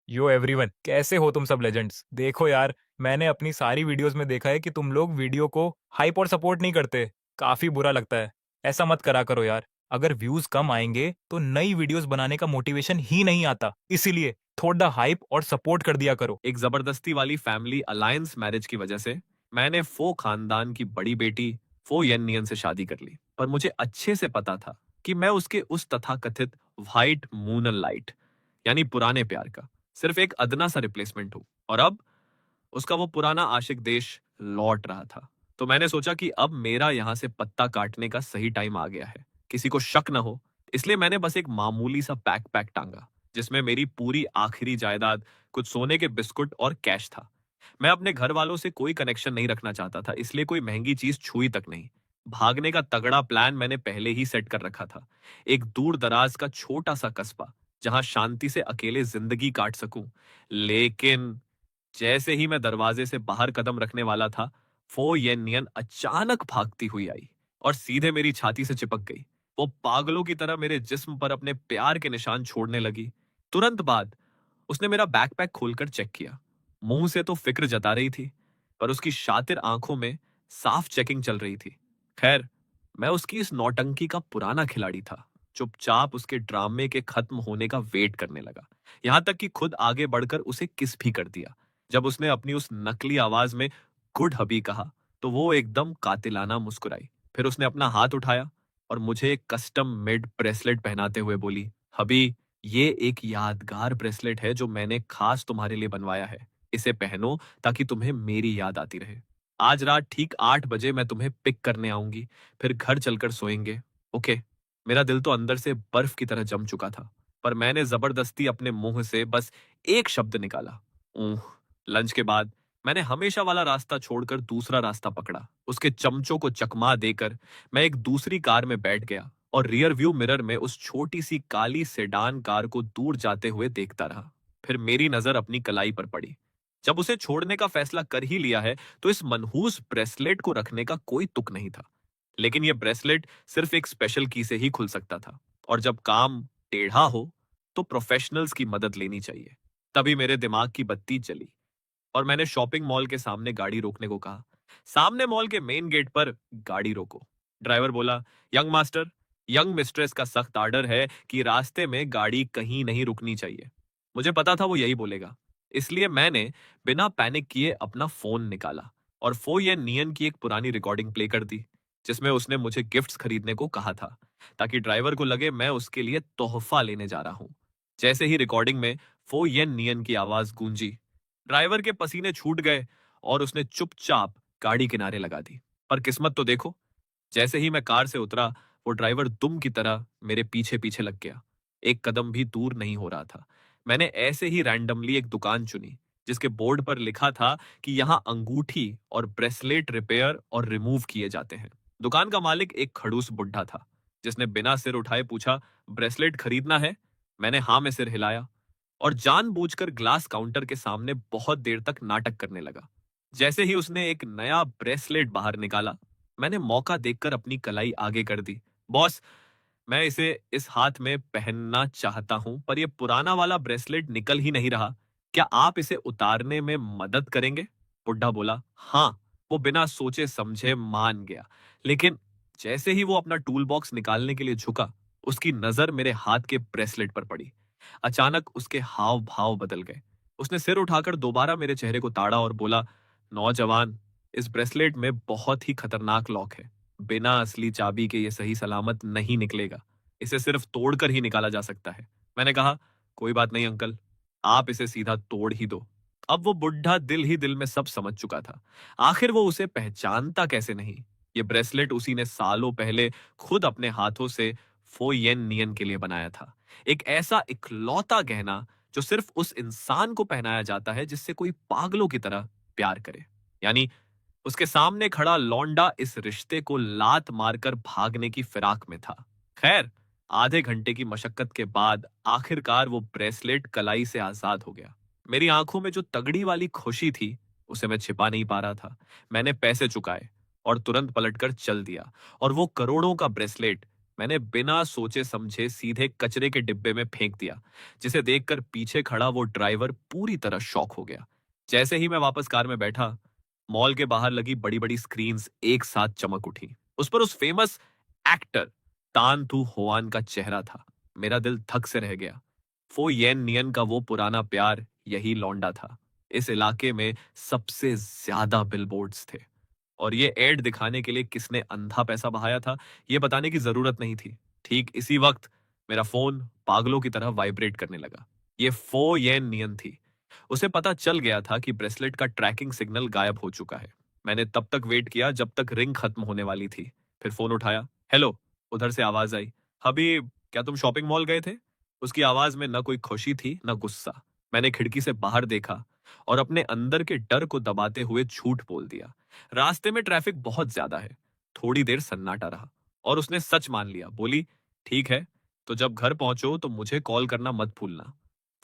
यो everyone, कैसे हो तुम सब लेजेंड्स। देखो यार, मैंने अपनी सारी वीडियोस में देखा है कि तुम लोग वीडियो को हाइप और सपोर्ट नहीं करते। काफी बुरा लगता है। ऐसा मत करा करो यार। अगर व्यूज कम आएंगे तो नई वीडियोस बनाने का मोटिवेशन ही नहीं आता। इसीलिए थोड़ा हाइप और सपोर्ट कर दिया करो। एक जबरदस्ती वाली फैमिली अलायंस मैरिज की वजह से मैंने फो खानदान की बड़ी बेटी फो येननियन से शादी कर ली। पर मुझे अच्छे से पता था कि मैं उसके उस तथाकथित व्हाइट मूनल लाइट यानी पुराने प्यार का सिर्फ एक अदना सा रिप्लेसमेंट हूं। और अब उसका वो पुराना आशिक देश लौट रहा था। तो मैंने सोचा कि अब मेरा यहां से पत्ता काटने का सही टाइम आ गया है, किसी को शक ना हो। इसलिए मैंने बस एक मामूली सा बैकपैक टांगा जिसमें मेरी पूरी आखिरी जायदाद, कुछ सोने के बिस्कुट और कैश था। मैं अपने घर वालों से कोई कनेक्शन नहीं रखना चाहता था, इसलिए कोई महंगी चीज छुई तक नहीं। भागने का तगड़ा प्लान मैंने पहले ही सेट कर रखा था। एक दूर दराज का छोटा सा कस्बा जहां शांति से अकेले जिंदगी काट सकूं। लेकिन जैसे ही मैं दरवाजे से बाहर कदम रखने वाला था, फो येनियन अचानक भागती हुई आई और सीधे मेरी छाती से चिपक गई। वो पागलों की तरह मेरे जिस्म पर अपने प्यार के निशान छोड़ने लगी। तुरंत बाद उसने मेरा बैकपैक खोलकर चेक किया। मुंह से तो फिक्र जता रही थी, पर उसकी शातिर आंखों में साफ चेकिंग चल रही थी। खैर, मैं उसकी इस नौटंकी का पुराना खिलाड़ी था। चुपचाप उसके ड्रामे के खत्म होने का वेट करने लगा, यहां तक कि खुद आगे बढ़कर उसे किस भी कर दिया। जब उसने अपनी उस नकली आवाज में गुड हबी कहा, तो वो एकदम कातिलाना मुस्कुराई। फिर उसने अपना हाथ उठाया और मुझे एक कस्टम मेड ब्रेसलेट पहनाते हुए बोली, हबी, ये एक यादगार ब्रेसलेट है जो मैंने खास तुम्हारे लिए बनवाया है। इसे पहनो ताकि तुम्हें मेरी याद आती रहे। आज रात ठीक 8 बजे मैं तुम्हें पिक करने आऊंगी, फिर घर चलकर सोएंगे। ओके। मेरा दिल तो अंदर से बर्फ की तरह जम चुका था, पर मैंने जबरदस्ती अपने मुंह से बस एक शब्द निकाला, ऊह। लंच के बाद मैंने हमेशा वाला रास्ता छोड़कर दूसरा रास्ता पकड़ा। उसके चमचों को चकमा देकर मैं एक दूसरी कार में बैठ गया और रियर व्यू मिरर में उस छोटी सी काली सेडान कार को दूर जाते हुए देखता रहा। फिर मेरी नजर अपनी कलाई पर पड़ी। जब उसे छोड़ने का फैसला कर ही लिया है, तो इस मनहूस ब्रेसलेट को रखने का कोई तुक नहीं था। लेकिन यह ब्रेसलेट सिर्फ एक स्पेशल की से ही खुल सकता था, और जब काम टेढ़ा हो तो प्रोफेशनल्स की मदद लेनी चाहिए। तभी मेरे दिमाग की बत्ती जली और मैंने शॉपिंग मॉल के सामने गाड़ी रोकने को कहा। सामने मॉल के मेन गेट पर गाड़ी रोको। ड्राइवर बोला, यंग मास्टर, यंग मिस्ट्रेस का सख्त आर्डर है कि रास्ते में गाड़ी कहीं नहीं रुकनी चाहिए। मुझे पता था वो यही बोलेगा, इसलिए मैंने बिना पैनिक किए अपना फोन निकाला और फो ये नियन की एक पुरानी रिकॉर्डिंग प्ले कर दी, जिसमें उसने मुझे गिफ्ट्स खरीदने को कहा था, ताकि ड्राइवर को लगे मैं उसके लिए तोहफा लेने जा रहा हूं। जैसे ही रिकॉर्डिंग में फो येन नियन की आवाज गूंजी, ड्राइवर के पसीने छूट गए और उसने चुपचाप गाड़ी किनारे लगा दी। पर किस्मत तो देखो, जैसे ही मैं कार से उतरा, वो ड्राइवर दुम की तरह मेरे पीछे पीछे लग गया। एक कदम भी दूर नहीं हो रहा था। मैंने ऐसे ही रैंडमली एक दुकान चुनी जिसके बोर्ड पर लिखा था कि यहाँ अंगूठी और ब्रेसलेट रिपेयर और रिमूव किए जाते हैं। दुकान का मालिक एक खड़ूस बुढ़ा था, जिसने बिना सिर उठाए पूछा, ब्रेसलेट खरीदना है? मैंने हाँ में सिर हिलाया और जानबूझकर ग्लास काउंटर के सामने बहुत देर तक नाटक करने लगा। जैसे ही उसने एक नया ब्रेसलेट बाहर निकाला, मैंने मौका देखकर अपनी कलाई आगे कर दी। बॉस, मैं इसे इस हाथ में पहनना चाहता हूं, पर यह पुराना वाला ब्रेसलेट निकल ही नहीं रहा। क्या आप इसे उतारने में मदद करेंगे? बुड्ढा बोला, हाँ। वो बिना सोचे समझे मान गया। लेकिन जैसे ही वो अपना टूल बॉक्स निकालने के लिए झुका, उसकी नजर मेरे हाथ के ब्रेसलेट पर पड़ी। अचानक उसके हाव भाव बदल गए। उसने सिर उठाकर दोबारा मेरे चेहरे को ताड़ा और बोला, नौजवान, इस ब्रेसलेट में बहुत ही खतरनाक लॉक है। बिना असली चाबी के ये सही सलामत नहीं निकलेगा। इसे सिर्फ तोड़कर ही निकाला जा सकता है। मैंने कहा, कोई बात नहीं अंकल, आप इसे सीधा तोड़ ही दो। अब वो बुढ़ा दिल ही दिल में सब समझ चुका था। आखिर वो उसे पहचानता कैसे नहीं? ये ब्रेसलेट उसी ने सालों पहले खुद अपने हाथों से फो येन नियन के लिए बनाया था। एक ऐसा इकलौता गहना जो सिर्फ उस इंसान को पहनाया जाता है जिससे कोई पागलों की तरह प्यार करे। यानी उसके सामने खड़ा लौंडा इस रिश्ते को लात मारकर भागने की फिराक में था। खैर, आधे घंटे की मशक्कत के बाद आखिरकार वो ब्रेसलेट कलाई से आजाद हो गया। मेरी आंखों में जो तगड़ी वाली खुशी थी, उसे मैं छिपा नहीं पा रहा था। मैंने पैसे चुकाए और तुरंत पलटकर चल दिया, और वो करोड़ों का ब्रेसलेट मैंने बिना सोचे समझे सीधे कचरे के डिब्बे में फेंक दिया, जिसे देखकर पीछे खड़ा वो ड्राइवर पूरी तरह शॉक हो गया। जैसे ही मैं वापस कार में बैठा, मॉल के बाहर लगी बड़ी बड़ी स्क्रीन्स एक साथ चमक उठी। उस पर उस फेमस एक्टर तान तू होआन का चेहरा था। मेरा दिल धक से रह गया। फो येन नियन का वो पुराना प्यार यही लौंडा था। इस इलाके में सबसे ज्यादा बिलबोर्ड्स थे, और ये एड दिखाने के लिए किसने अंधा पैसा बहाया था, ये बताने की जरूरत नहीं थी। ठीक इसी वक्त मेरा फोन पागलों की तरह वाइब्रेट करने लगा। ये फो येन नियन थी। उसे पता चल गया था कि ब्रेसलेट का ट्रैकिंग सिग्नल गायब हो चुका है। मैंने तब तक वेट किया जब तक रिंग खत्म होने वाली थी। फिर फोन उठाया। हेलो, उधर से आवाज आई। हबीब, क्या तुम शॉपिंग मॉल गए थे? उसकी आवाज में न कोई खुशी थी न गुस्सा। मैंने खिड़की से बाहर देखा और अपने अंदर के डर को दबाते हुए झूठ बोल दिया। रास्ते में ट्रैफिक बहुत ज्यादा है। थोड़ी देर सन्नाटा रहा और उसने सच मान लिया। बोली, ठीक है, तो जब घर पहुंचो तो मुझे कॉल करना मत भूलना।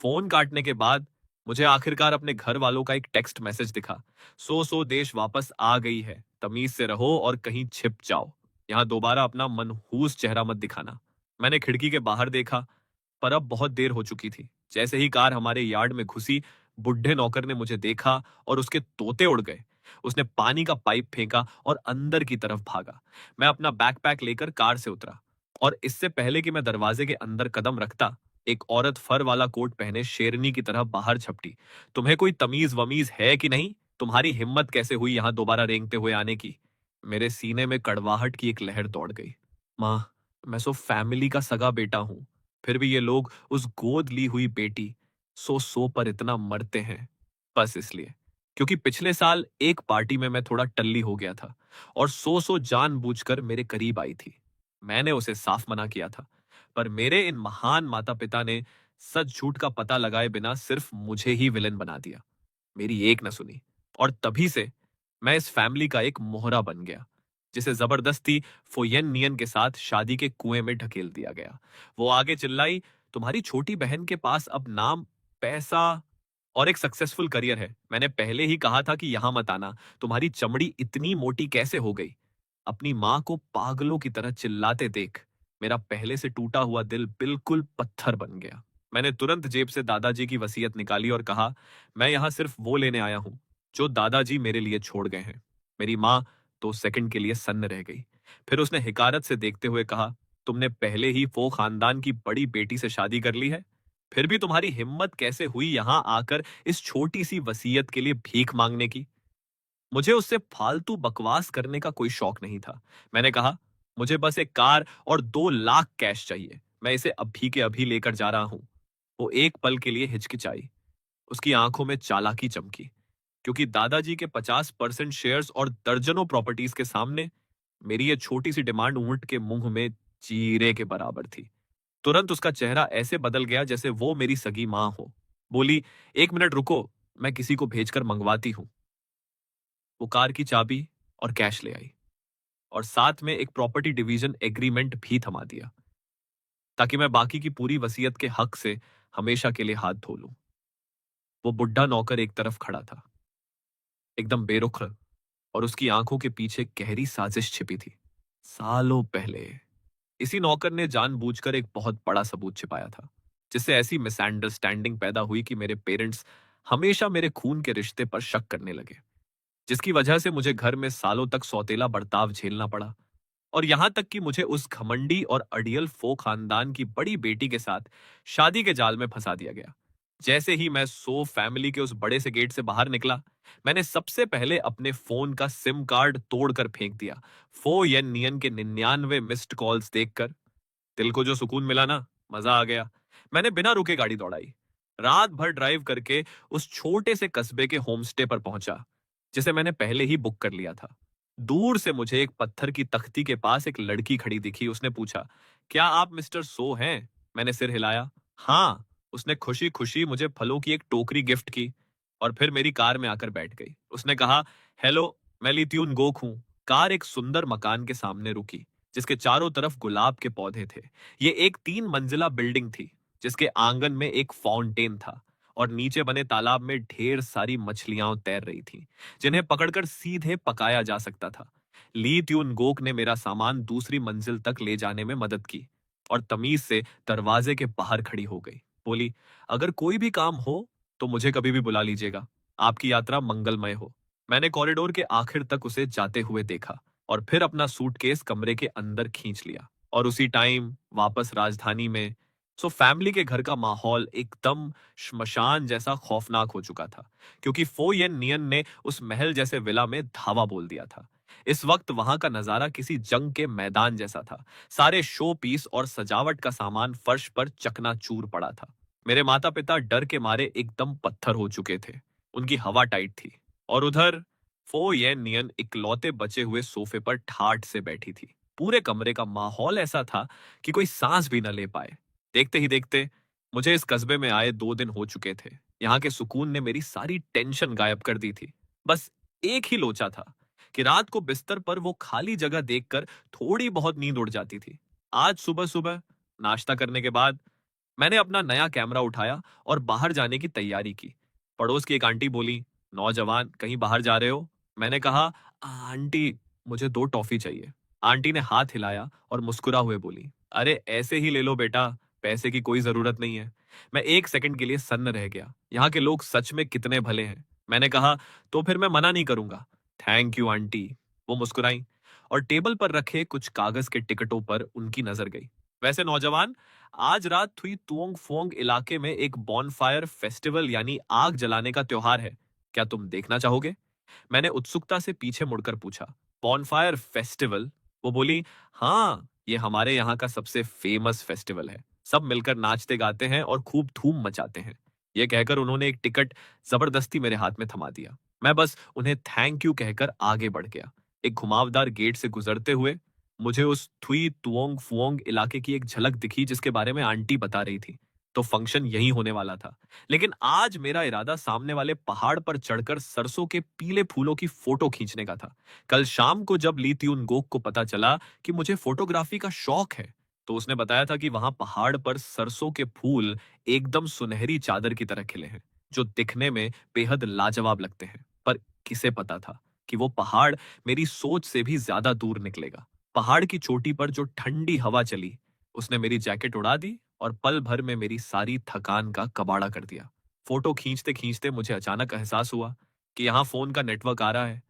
फोन काटने के बाद मुझे आखिरकार अपने घर वालों का एक टेक्स्ट मैसेज दिखा। सो देश वापस आ गई है, तमीज से रहो और कहीं छिप जाओ। यहाँ दोबारा अपना मनहूस चेहरा मत दिखाना। मैंने खिड़की के बाहर देखा, पर अब बहुत देर हो चुकी थी। जैसे ही कार हमारे यार्ड में घुसी, बुढ़े नौकर ने मुझे देखा और उसके तोते उड़ गए। उसने पानी का पाइप फेंका और अंदर की तरफ भागा। मैं अपना बैकपैक लेकर कार से उतरा, और इससे पहले कि मैं दरवाजे के अंदर कदम रखता, एक औरत फर वाला कोट पहने शेरनी की तरह बाहर झपटी। तुम्हें कोई तमीज वमीज है कि नहीं? तुम्हारी हिम्मत कैसे हुई यहां दोबारा रेंगते हुए आने की? मेरे सीने में कड़वाहट की एक लहर दौड़ गई। मां, मैं सो फैमिली का सगा बेटा हूं, फिर भी ये लोग उस गोद ली हुई बेटी सो पर इतना मरते हैं, बस इसलिए क्योंकि पिछले साल एक पार्टी में मैं थोड़ा टल्ली हो गया था और सो जानबूझकर मेरे करीब आई थी। मैंने उसे साफ मना किया था, पर मेरे इन महान माता पिता ने सच झूठ का पता लगाए बिना सिर्फ मुझे ही विलेन बना दिया। मेरी एक न सुनी, और तभी से मैं इस फैमिली का एक मोहरा बन गया, जिसे जबरदस्ती फोयन नियन के साथ शादी के कुएं में ढकेल दिया गया। वो आगे चिल्लाई, तुम्हारी छोटी बहन के पास अब नाम, पैसा और एक सक्सेसफुल करियर है। मैंने पहले ही कहा था कि यहां मत आना। तुम्हारी चमड़ी इतनी मोटी कैसे हो गई? अपनी मां को पागलों की तरह चिल्लाते देख मेरा पहले से टूटा हुआ दिल बिल्कुल पत्थर बन गया। मैंने तुरंत जेब से दादाजी की वसीयत निकाली और कहा, मैं यहां सिर्फ वो लेने आया हूं जो दादाजी मेरे लिए छोड़ गए हैं। मेरी मां 2 सेकंड के लिए सन्न रह गई। फिर उसने हिकारत से देखते हुए कहा, तुमने पहले ही वो खानदान की बड़ी बेटी से शादी कर ली है, फिर भी तुम्हारी हिम्मत कैसे हुई यहां आकर इस छोटी सी वसीयत के लिए भीख मांगने की? मुझे उससे फालतू बकवास करने का कोई शौक नहीं था। मैंने कहा, मुझे बस एक कार और 2 लाख कैश चाहिए। मैं इसे अभी के अभी लेकर जा रहा हूं। वो एक पल के लिए हिचकिचाई। उसकी आंखों में चालाकी चमकी, क्योंकि दादाजी के 50% शेयर्स और दर्जनों प्रॉपर्टीज के सामने मेरी ये छोटी सी डिमांड ऊंट के मुंह में चीरे के बराबर थी। तुरंत उसका चेहरा ऐसे बदल गया जैसे वो मेरी सगी मां हो। बोली, 1 मिनट रुको, मैं किसी को भेजकर मंगवाती हूं। वो कार की चाबी और कैश ले आई, और साथ में एक प्रॉपर्टी डिवीजन एग्रीमेंट भी थमा दिया, ताकि मैं बाकी की पूरी वसीयत के हक से हमेशा के लिए हाथ धो लूं। वो बुढ़ा नौकर एक तरफ खड़ा था, एकदम बेरुख, और उसकी आंखों के पीछे गहरी साजिश छिपी थी। सालों पहले इसी नौकर ने जानबूझकर एक बहुत बड़ा सबूत छिपाया था, जिससे ऐसी मिसअंडरस्टैंडिंग पैदा हुई कि मेरे पेरेंट्स हमेशा मेरे खून के रिश्ते पर शक करने लगे, जिसकी वजह से मुझे घर में सालों तक सौतेला बर्ताव झेलना पड़ा, और यहां तक कि मुझे उस घमंडी और अड़ियल फो खानदान की बड़ी बेटी के साथ शादी के जाल में फंसा दिया गया। जैसे ही मैं सो फैमिली के उस बड़े से गेट से बाहर निकला, मैंने सबसे पहले अपने फोन का सिम कार्ड तोड़कर फेंक दिया। फो येन नियन के 99 मिस्ड कॉल्स देखकर दिल को जो सुकून मिला ना, मजा आ गया। मैंने बिना रुके गाड़ी दौड़ाई, रात भर ड्राइव करके उस छोटे से कस्बे के होमस्टे पर पहुंचा, जिसे मैंने पहले ही बुक कर लिया था। दूर से मुझे एक पत्थर की तख्ती के पास एक लड़की खड़ी दिखी। उसने पूछा, क्या आप मिस्टर सो हैं? मैंने सिर हिलाया। हाँ। उसने खुशी खुशी मुझे फलों की एक टोकरी गिफ्ट की और फिर मेरी कार में आकर बैठ गई। उसने कहा, हेलो, मैं लित्यून गोक हूं। कार एक सुंदर मकान के सामने रुकी, जिसके चारों तरफ गुलाब के पौधे थे। ये एक 3 मंजिला बिल्डिंग थी, जिसके आंगन में एक फाउंटेन था, और नीचे बने तालाब में ढेर सारी मछलियां तैर रही थीं, जिन्हें पकड़कर सीधे पकाया जा सकता था। ली त्यून गोक ने मेरा सामान दूसरी मंजिल तक ले जाने में मदद की और तमीज से दरवाजे के बाहर खड़ी हो गई। बोली, अगर कोई भी काम हो तो मुझे कभी भी बुला लीजिएगा। आपकी यात्रा मंगलमय हो। मैंने कॉरिडोर के आखिर तक उसे जाते हुए देखा और फिर अपना सूटकेस कमरे के अंदर खींच लिया और उसी टाइम वापस राजधानी में। फैमिली के घर का माहौल एकदम श्मशान जैसा खौफनाक हो चुका था, क्योंकि फो येन नियन ने उस महल जैसे विला में धावा बोल दिया था। इस वक्त वहां का नजारा किसी जंग के मैदान जैसा था। सारे शो पीस और सजावट का सामान फर्श पर चकनाचूर पड़ा था। मेरे माता पिता डर के मारे एकदम पत्थर हो चुके थे। उनकी हवा टाइट थी। और उधर फो येन नियन इकलौते बचे हुए सोफे पर ठाठ से बैठी थी। पूरे कमरे का माहौल ऐसा था कि कोई सांस भी न ले पाए। देखते ही देखते मुझे इस कस्बे में आए 2 दिन हो चुके थे। यहाँ के सुकून ने मेरी सारी टेंशन गायब कर दी थी। बस एक ही लोचा था कि रात को बिस्तर पर वो खाली जगह देखकर थोड़ी बहुत नींद उड़ जाती थी। आज सुबह सुबह नाश्ता करने के बाद मैंने अपना नया कैमरा उठाया और बाहर जाने की तैयारी की। पड़ोस की एक आंटी बोली, नौजवान कहीं बाहर जा रहे हो? मैंने कहा, आंटी मुझे 2 टॉफी चाहिए। आंटी ने हाथ हिलाया और मुस्कुरा हुए बोली, अरे ऐसे ही ले लो बेटा, पैसे की कोई जरूरत नहीं है। मैं 1 सेकंड के लिए सन्न रह गया। यहाँ के लोग सच में कितने भले हैं। मैंने कहा, तो फिर मैं मना नहीं करूंगा। Thank you aunty. वो मुस्कुराई और टेबल पर रखे कुछ कागज के टिकटों पर उनकी नजर गई। वैसे नौजवान, आज रात थुई तुओंग फोंग इलाके में एक बॉनफायर फेस्टिवल यानी आग जलाने का त्योहार है। क्या तुम देखना चाहोगे? मैंने उत्सुकता से पीछे मुड़कर पूछा, बॉनफायर फेस्टिवल? वो बोली, हाँ, ये हमारे यहाँ का सबसे फेमस फेस्टिवल है। सब मिलकर नाचते गाते हैं और खूब धूम मचाते हैं। ये कहकर उन्होंने एक टिकट जबरदस्ती मेरे हाथ में थमा दिया। मैं बस उन्हें थैंक यू कहकर आगे बढ़ गया। एक घुमावदार गेट से गुजरते हुए मुझे उस थुई तुओंग फुओंग इलाके की एक झलक दिखी जिसके बारे में आंटी बता रही थी। तो फंक्शन यही होने वाला था। लेकिन आज मेरा इरादा सामने वाले पहाड़ पर चढ़कर सरसों के पीले फूलों की फोटो खींचने का था। कल शाम को जब ली त्यून गोक को पता चला कि मुझे फोटोग्राफी का शौक है, तो उसने बताया था कि वहां पहाड़ पर सरसों के फूल एकदम सुनहरी चादर की तरह खिले हैं, जो दिखने में बेहद लाजवाब लगते हैं। पर किसे पता था कि वो पहाड़ मेरी सोच से भी ज्यादा दूर निकलेगा। पहाड़ की चोटी पर जो ठंडी हवा चली, उसने मेरी जैकेट उड़ा दी और पल भर में मेरी सारी थकान का कबाड़ा कर दिया। फोटो खींचते खींचते मुझे अचानक एहसास हुआ कि यहाँ फोन का नेटवर्क आ रहा है।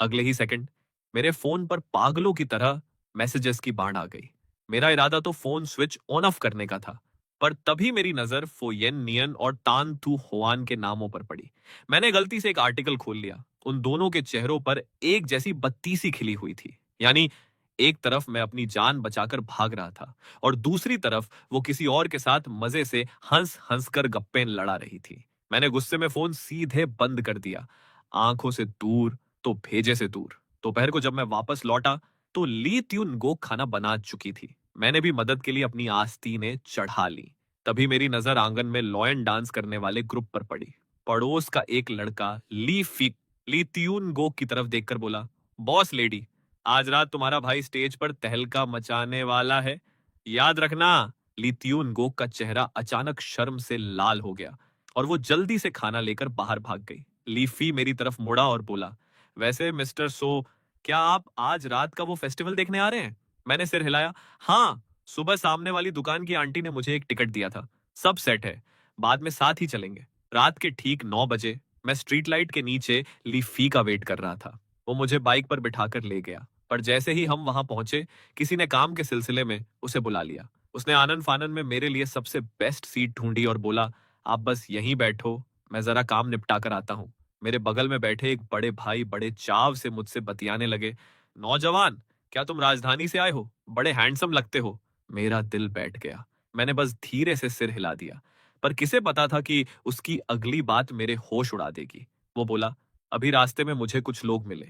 अगले ही सेकंड मेरे फोन पर पागलों की तरह मैसेजेस की बाढ़ आ गई। मेरा इरादा तो फोन स्विच ऑन ऑफ करने का था, पर तभी मेरी नजर फोयेन नियन और तान थू होआन के नामों पर पड़ी। मैंने गलती से एक आर्टिकल खोल लिया। उन दोनों के चेहरों पर एक जैसी बत्ती सी खिली हुई थी। यानी एक तरफ मैं अपनी जान बचाकर भाग रहा था और दूसरी तरफ वो किसी और के साथ मजे से हंस हंस कर गप्पे लड़ा रही थी। मैंने गुस्से में फोन सीधे बंद कर दिया। आंखों से दूर तो भेजे से दूर। दोपहर को जब मैं वापस लौटा तो ली त्युन गो खाना बना चुकी थी। मैंने भी मदद के लिए अपनी आस्तीनें चढ़ा ली। तभी मेरी नजर आंगन में लॉयन डांस करने वाले ग्रुप पर पड़ी। पड़ोस का एक लड़का ली त्युन गो की तरफ देखकर बोला, बॉस लेडी, आज रात तुम्हारा भाई स्टेज पर तहलका मचाने वाला है, याद रखना। ली त्युन गो का चेहरा अचानक शर्म से लाल हो गया और वो जल्दी से खाना लेकर बाहर भाग गई। लीफी मेरी तरफ मुड़ा और बोला, वैसे मिस्टर सो, क्या आप आज रात का वो फेस्टिवल देखने आ रहे हैं? मैंने सिर हिलाया। हाँ, सुबह सामने वाली दुकान की आंटी ने मुझे एक टिकट दिया था। सब सेट है, बाद में साथ ही चलेंगे। रात के ठीक 9 बजे मैं स्ट्रीट लाइट के नीचे लीफी का वेट कर रहा था। वो मुझे बाइक पर बिठाकर ले गया, पर जैसे ही हम वहां पहुंचे, किसी ने काम के सिलसिले में उसे बुला लिया। उसने आनन फानन में मेरे लिए सबसे बेस्ट सीट ढूंढी और बोला, आप बस यहीं बैठो, मैं जरा काम निपटा कर आता हूँ। मेरे बगल में बैठे एक बड़े भाई बड़े चाव से मुझसे बतियाने लगे, नौजवान, क्या तुम राजधानी से आए हो? बड़े हैंडसम लगते हो। मेरा दिल बैठ गया। मैंने बस धीरे से सिर हिला दिया, पर किसे पता था कि उसकी अगली बात मेरे होश उड़ा देगी। वो बोला, अभी रास्ते में मुझे कुछ लोग मिले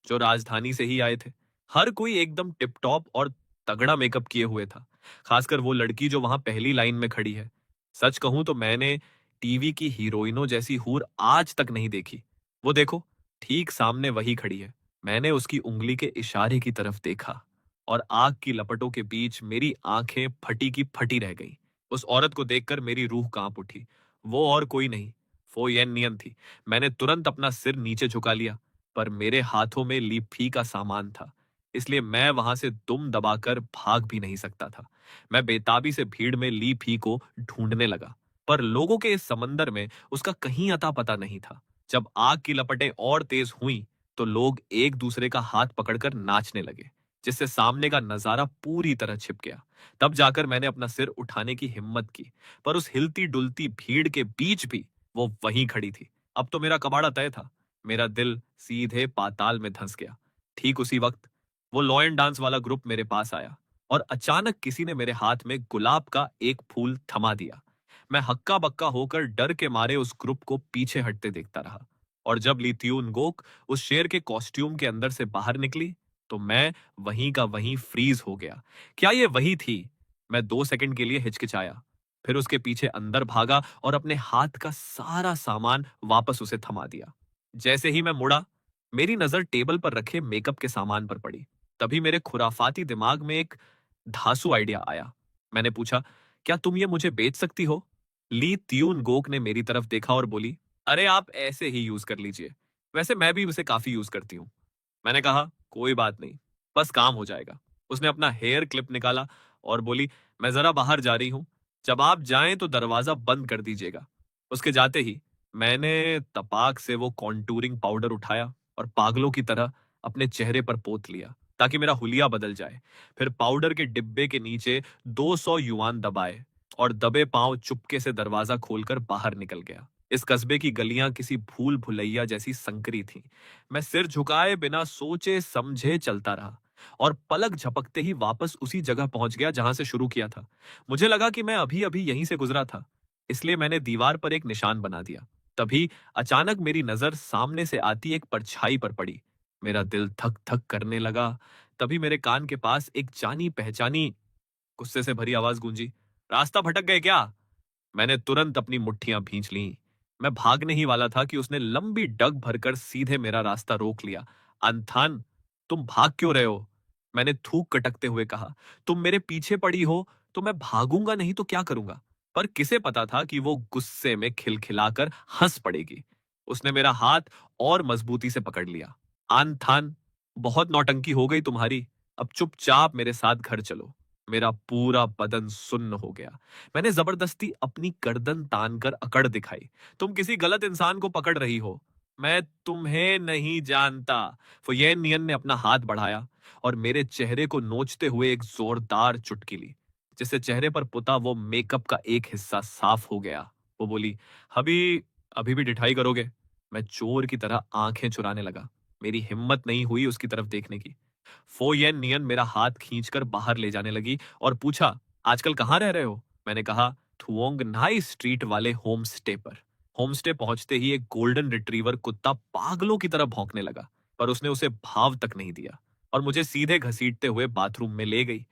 जो राजधानी से ही आए थे। हर कोई एकदम टिप टॉप और तगड़ा मेकअप किए हुए था, खासकर वो लड़की जो वहां पहली लाइन में खड़ी है। सच कहूं तो मैंने टीवी की हीरोइनों जैसी हूर आज तक नहीं देखी। वो देखो, ठीक सामने वही खड़ी है। मैंने उसकी उंगली के इशारे की तरफ देखा और आग की लपटों के बीच मेरी आंखें फटी की फटी रह गईं। उस औरत को देखकर मेरी रूह कांप उठी। वो और कोई नहीं, फो येन नियन थी। मैंने तुरंत अपना सिर नीचे झुका लिया, पर मेरे हाथों में लीफी का सामान था। इसलिए मैं वहां से दुम दबाकर भाग भी नहीं सकता था। मैं बेताबी से भीड़ में ली फी को ढूंढने लगा, पर लोगों के इस समंदर में उसका कहीं अता पता नहीं था। जब आग की लपटें और तेज हुईं, तो लोग एक दूसरे का हाथ पकड़कर नाचने लगे, जिससे सामने का नजारा पूरी तरह छिप गया। तब जाकर मैंने अपना सिर उठाने की हिम्मत की, पर उस हिलती डुलती भीड़ के बीच भी वो वहीं खड़ी थी। अब तो मेरा कबाड़ा तय था। मेरा दिल सीधे पाताल में धंस गया। ठीक उसी वक्त वो लॉ एंड डांस वाला ग्रुप मेरे पास आया, और अचानक किसी ने मेरे हाथ में गुलाब का एक फूल थमा दिया। मैं हक्का बक्का होकर डर के मारे उस ग्रुप को पीछे हटते देखता रहा। और जब ली त्यून गोक उस शेर के कॉस्ट्यूम के अंदर से बाहर निकली, तो मैं वहीं का वहीं फ्रीज हो गया। क्या ये वही थी? मैं 2 सेकंड के लिए हिचकिचाया, फिर उसके पीछे अंदर भागा और अपने हाथ का सारा सामान वापस उसे थमा दिया। जैसे ही मैं मुड़ा, मेरी नजर टेबल पर रखे मेकअप के सामान पर पड़ी। तभी मेरे खुराफाती दिमाग में एक धांसू आइडिया आया। मैंने पूछा, क्या तुम ये मुझे बेच सकती हो? ली त्यून गोक ने मेरी तरफ देखा और बोली, अरे आप ऐसे ही यूज कर लीजिए, वैसे मैं भी उसे काफी यूज करती हूँ। मैंने कहा, कोई बात नहीं, बस काम हो जाएगा। उसने अपना हेयर क्लिप निकाला और बोली, मैं जरा बाहर जा रही हूँ, जब आप जाएं तो दरवाजा बंद कर दीजिएगा। उसके जाते ही मैंने तपाक से वो कॉन्टूरिंग पाउडर उठाया और पागलों की तरह अपने चेहरे पर पोत लिया, ताकि मेरा हुलिया बदल जाए। फिर पाउडर के डिब्बे के नीचे 200 युआन दबाए और दबे पांव चुपके से दरवाजा खोलकर बाहर निकल गया। इस कस्बे की गलियां किसी भूल भुलैया जैसी संकरी थीं। मैं सिर झुकाए बिना सोचे समझे चलता रहा, और पलक झपकते ही वापस उसी जगह पहुंच गया जहां से शुरू किया था। मुझे लगा कि मैं अभी अभी यहीं से गुजरा था, इसलिए मैंने दीवार पर एक निशान बना दिया। तभी अचानक मेरी नजर सामने से आती एक परछाई पर पड़ी। मेरा दिल धक धक करने लगा। तभी मेरे कान के पास एक जानी पहचानी गुस्से से भरी आवाज गूंजी, रास्ता भटक गए क्या? मैंने तुरंत अपनी मुट्ठियां भींच लीं। मैं भागने ही वाला था कि उसने लंबी डग भरकर सीधे मेरा रास्ता रोक लिया। अनथान, तुम भाग क्यों रहे हो? मैंने थूक कटकते हुए कहा। तुम मेरे पीछे पड़ी हो तो मैं भागूंगा नहीं तो क्या करूंगा? पर किसे पता था कि वो गुस्से में खिलखिलाकर हंस पड़ेगी। उसने मेरा हाथ और मजबूती से पकड़ लिया। अनथान, बहुत नौटंकी हो गई तुम्हारी। अब चुपचाप मेरे साथ घर चलो। मेरा पूरा बदन सुन्न हो गया। मैंने जबरदस्ती अपनी गर्दन तानकर अकड़ दिखाई। तुम किसी गलत इंसान को पकड़ रही हो। मैं तुम्हें नहीं जानता। फुयेन नियन ने अपना हाथ बढ़ाया और मेरे चेहरे को नोचते हुए एक जोरदार चुटकी ली, जिससे चेहरे पर पुता वो मेकअप का एक हिस्सा साफ हो गया। वो बोली, अभी अभी भी डिठाई करोगे? मैं चोर की तरह आंखें चुराने लगा। मेरी हिम्मत नहीं हुई उसकी तरफ देखने की। फोयेन नियन मेरा हाथ खींचकर बाहर ले जाने लगी और पूछा, आजकल कहाँ रह रहे हो? मैंने कहा, थुओंग नाई स्ट्रीट वाले होम स्टे पर। होम स्टे पहुंचते ही एक गोल्डन रिट्रीवर कुत्ता पागलों की तरह भौंकने लगा, पर उसने उसे भाव तक नहीं दिया और मुझे सीधे घसीटते हुए बाथरूम में ले गई।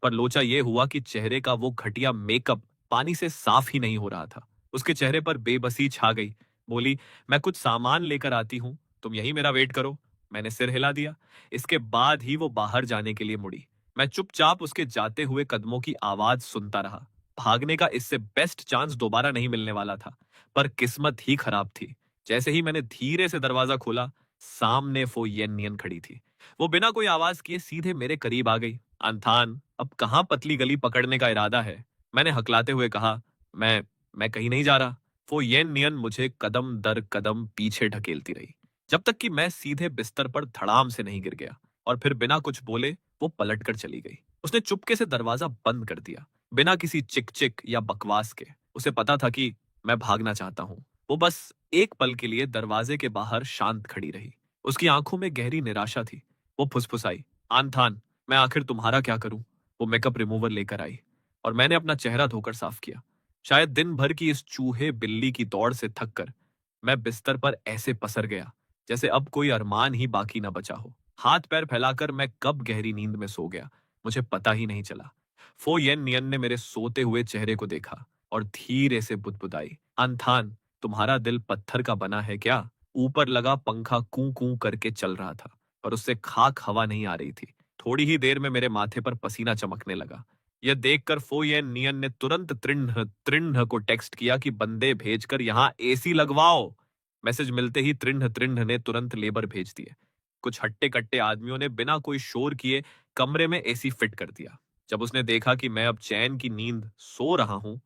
पर लोचा ये हुआ कि चेहरे का वो घटिया मेकअप पानी से साफ ही नहीं हो रहा था। उसके चेहरे पर बेबसी छा गई। बोली, मैं कुछ सामान लेकर आती हूँ, तुम यही मेरा वेट करो। मैंने सिर हिला दिया। इसके बाद ही वो बाहर जाने के लिए मुड़ी। मैं चुपचाप उसके जाते हुए कदमों की आवाज सुनता रहा। भागने का इससे बेस्ट चांस दोबारा नहीं मिलने वाला था, पर किस्मत ही खराब थी। जैसे ही मैंने धीरे से दरवाजा खोला, सामने फो येन नियन खड़ी थी। वो बिना कोई आवाज किए सीधे मेरे करीब आ गई। अंथान, अब कहां पतली गली पकड़ने का इरादा है? मैंने हकलाते हुए कहा, मैं कहीं नहीं जा रहा। वो येन नियन मुझे कदम दर कदम पीछे ढकेलती रही, जब तक कि मैं सीधे बिस्तर पर धड़ाम से नहीं गिर गया। और फिर बिना कुछ बोले वो पलट कर चली गई। उसने चुपके से दरवाजा बंद कर दिया, बिना किसी चिक चिक या बकवास के। उसे पता था कि मैं भागना चाहता हूँ। वो बस एक पल के लिए दरवाजे के बाहर शांत खड़ी रही। उसकी आंखों में गहरी निराशा थी। वो फुसफुसाई, आनथान, मैं आखिर तुम्हारा क्या करूं? वो मेकअप रिमूवर लेकर आई और मैंने अपना चेहरा धोकर साफ किया। शायद दिन भर की इस चूहे बिल्ली की दौड़ से थककर मैं बिस्तर पर ऐसे पसर गया जैसे अब कोई अरमान ही बाकी ना बचा हो। हाथ पैर फैलाकर मैं कब गहरी नींद में सो गया, मुझे पता ही नहीं चला। फो येन नियन ने मेरे सोते हुए चेहरे को देखा और धीरे से बुदबुदाई, अंथान, तुम्हारा दिल पत्थर का बना है क्या? ऊपर लगा पंखा कूं कूं करके चल रहा था, पर उससे खाक हवा नहीं आ रही थी। थोड़ी ही देर में मेरे माथे पर पसीना चमकने लगा। यह देखकर फो येन नियन ने तुरंत त्रिन्ह त्रिन्ह को टेक्स्ट किया कि बंदे भेजकर यहाँ एसी लगवाओ। मैसेज मिलते ही त्रिन्ह त्रिन्ह ने तुरंत लेबर भेज दिए। कुछ हट्टे कट्टे आदमियों ने बिना कोई शोर किए कमरे में एसी फिट कर दिया। जब उसने देखा कि मैं अब चैन की नींद सो रहा हूं,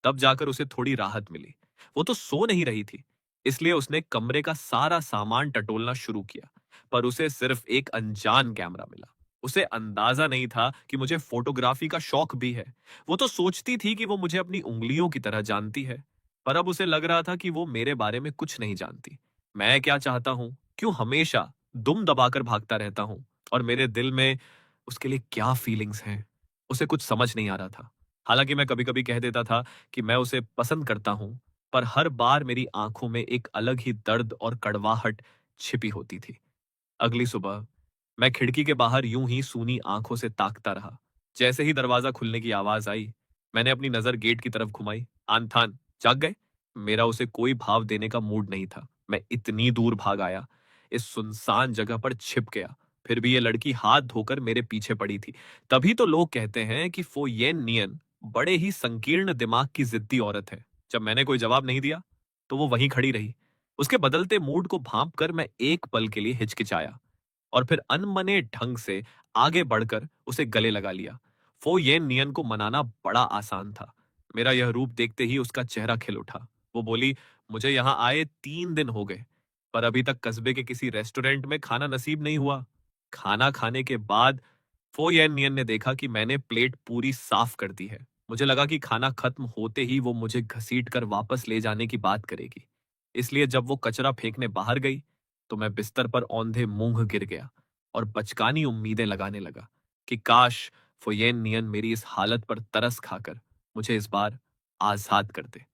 तब जाकर उसे थोड़ी राहत मिली। वो तो सो नहीं रही थी, इसलिए उसने कमरे का सारा सामान टटोलना शुरू किया, पर उसे सिर्फ एक अनजान कैमरा मिला। उसे अंदाजा नहीं था कि मुझे फोटोग्राफी का शौक भी है। वो तो सोचती थी कि वो मुझे अपनी उंगलियों की तरह जानती है, पर अब उसे लग रहा था कि वो मेरे बारे में कुछ नहीं जानती। मैं क्या चाहता हूँ, क्यों हमेशा दुम दबाकर भागता रहता हूँ, और मेरे दिल में उसके लिए क्या फीलिंग्स हैं, उसे कुछ समझ नहीं आ रहा था। हालांकि मैं कभी कभी कह देता था कि मैं उसे पसंद करता हूँ, पर हर बार मेरी आंखों में एक अलग ही दर्द और कड़वाहट छिपी होती थी। अगली सुबह मैं खिड़की के बाहर यूं ही सूनी आंखों से ताकता रहा। जैसे ही दरवाजा खुलने की आवाज आई, मैंने अपनी नजर गेट की तरफ घुमाई। आनथान जाग गए? मेरा उसे कोई भाव देने का मूड नहीं था। मैं इतनी दूर भाग आया, इस सुनसान जगह पर छिप गया। फिर भी ये लड़की हाथ धोकर मेरे पीछे पड़ी थी। तभी तो लोग कहते हैं कि फो येन नियन बड़े ही संकीर्ण दिमाग की जिद्दी औरत है। जब मैंने कोई जवाब नहीं दिया, तो वो वहीं खड़ी रही। उसके बदलते मूड को भांप कर मैं एक पल के लिए हिचकिचाया, और फिर अनमने ढंग से आगे बढ़कर उसे गले लगा लिया। फो येन नियन को मनाना बड़ा आसान था। मेरा यह रूप देखते ही उसका चेहरा खिल उठा। वो बोली, मुझे यहां आए 3 दिन हो गए, पर अभी तक कस्बे के किसी रेस्टोरेंट में खाना नसीब नहीं हुआ। खाना खाने के बाद फो येन नियन ने देखा कि मैंने प्लेट पूरी साफ कर दी है। मुझे लगा कि खाना खत्म होते ही वो मुझे घसीट कर वापस ले जाने की बात करेगी। इसलिए जब वो कचरा फेंकने बाहर गई, तो मैं बिस्तर पर औंधे मुंह गिर गया और बचकानी उम्मीदें लगाने लगा कि काश फुयेन नियन मेरी इस हालत पर तरस खाकर मुझे इस बार आजाद कर दे।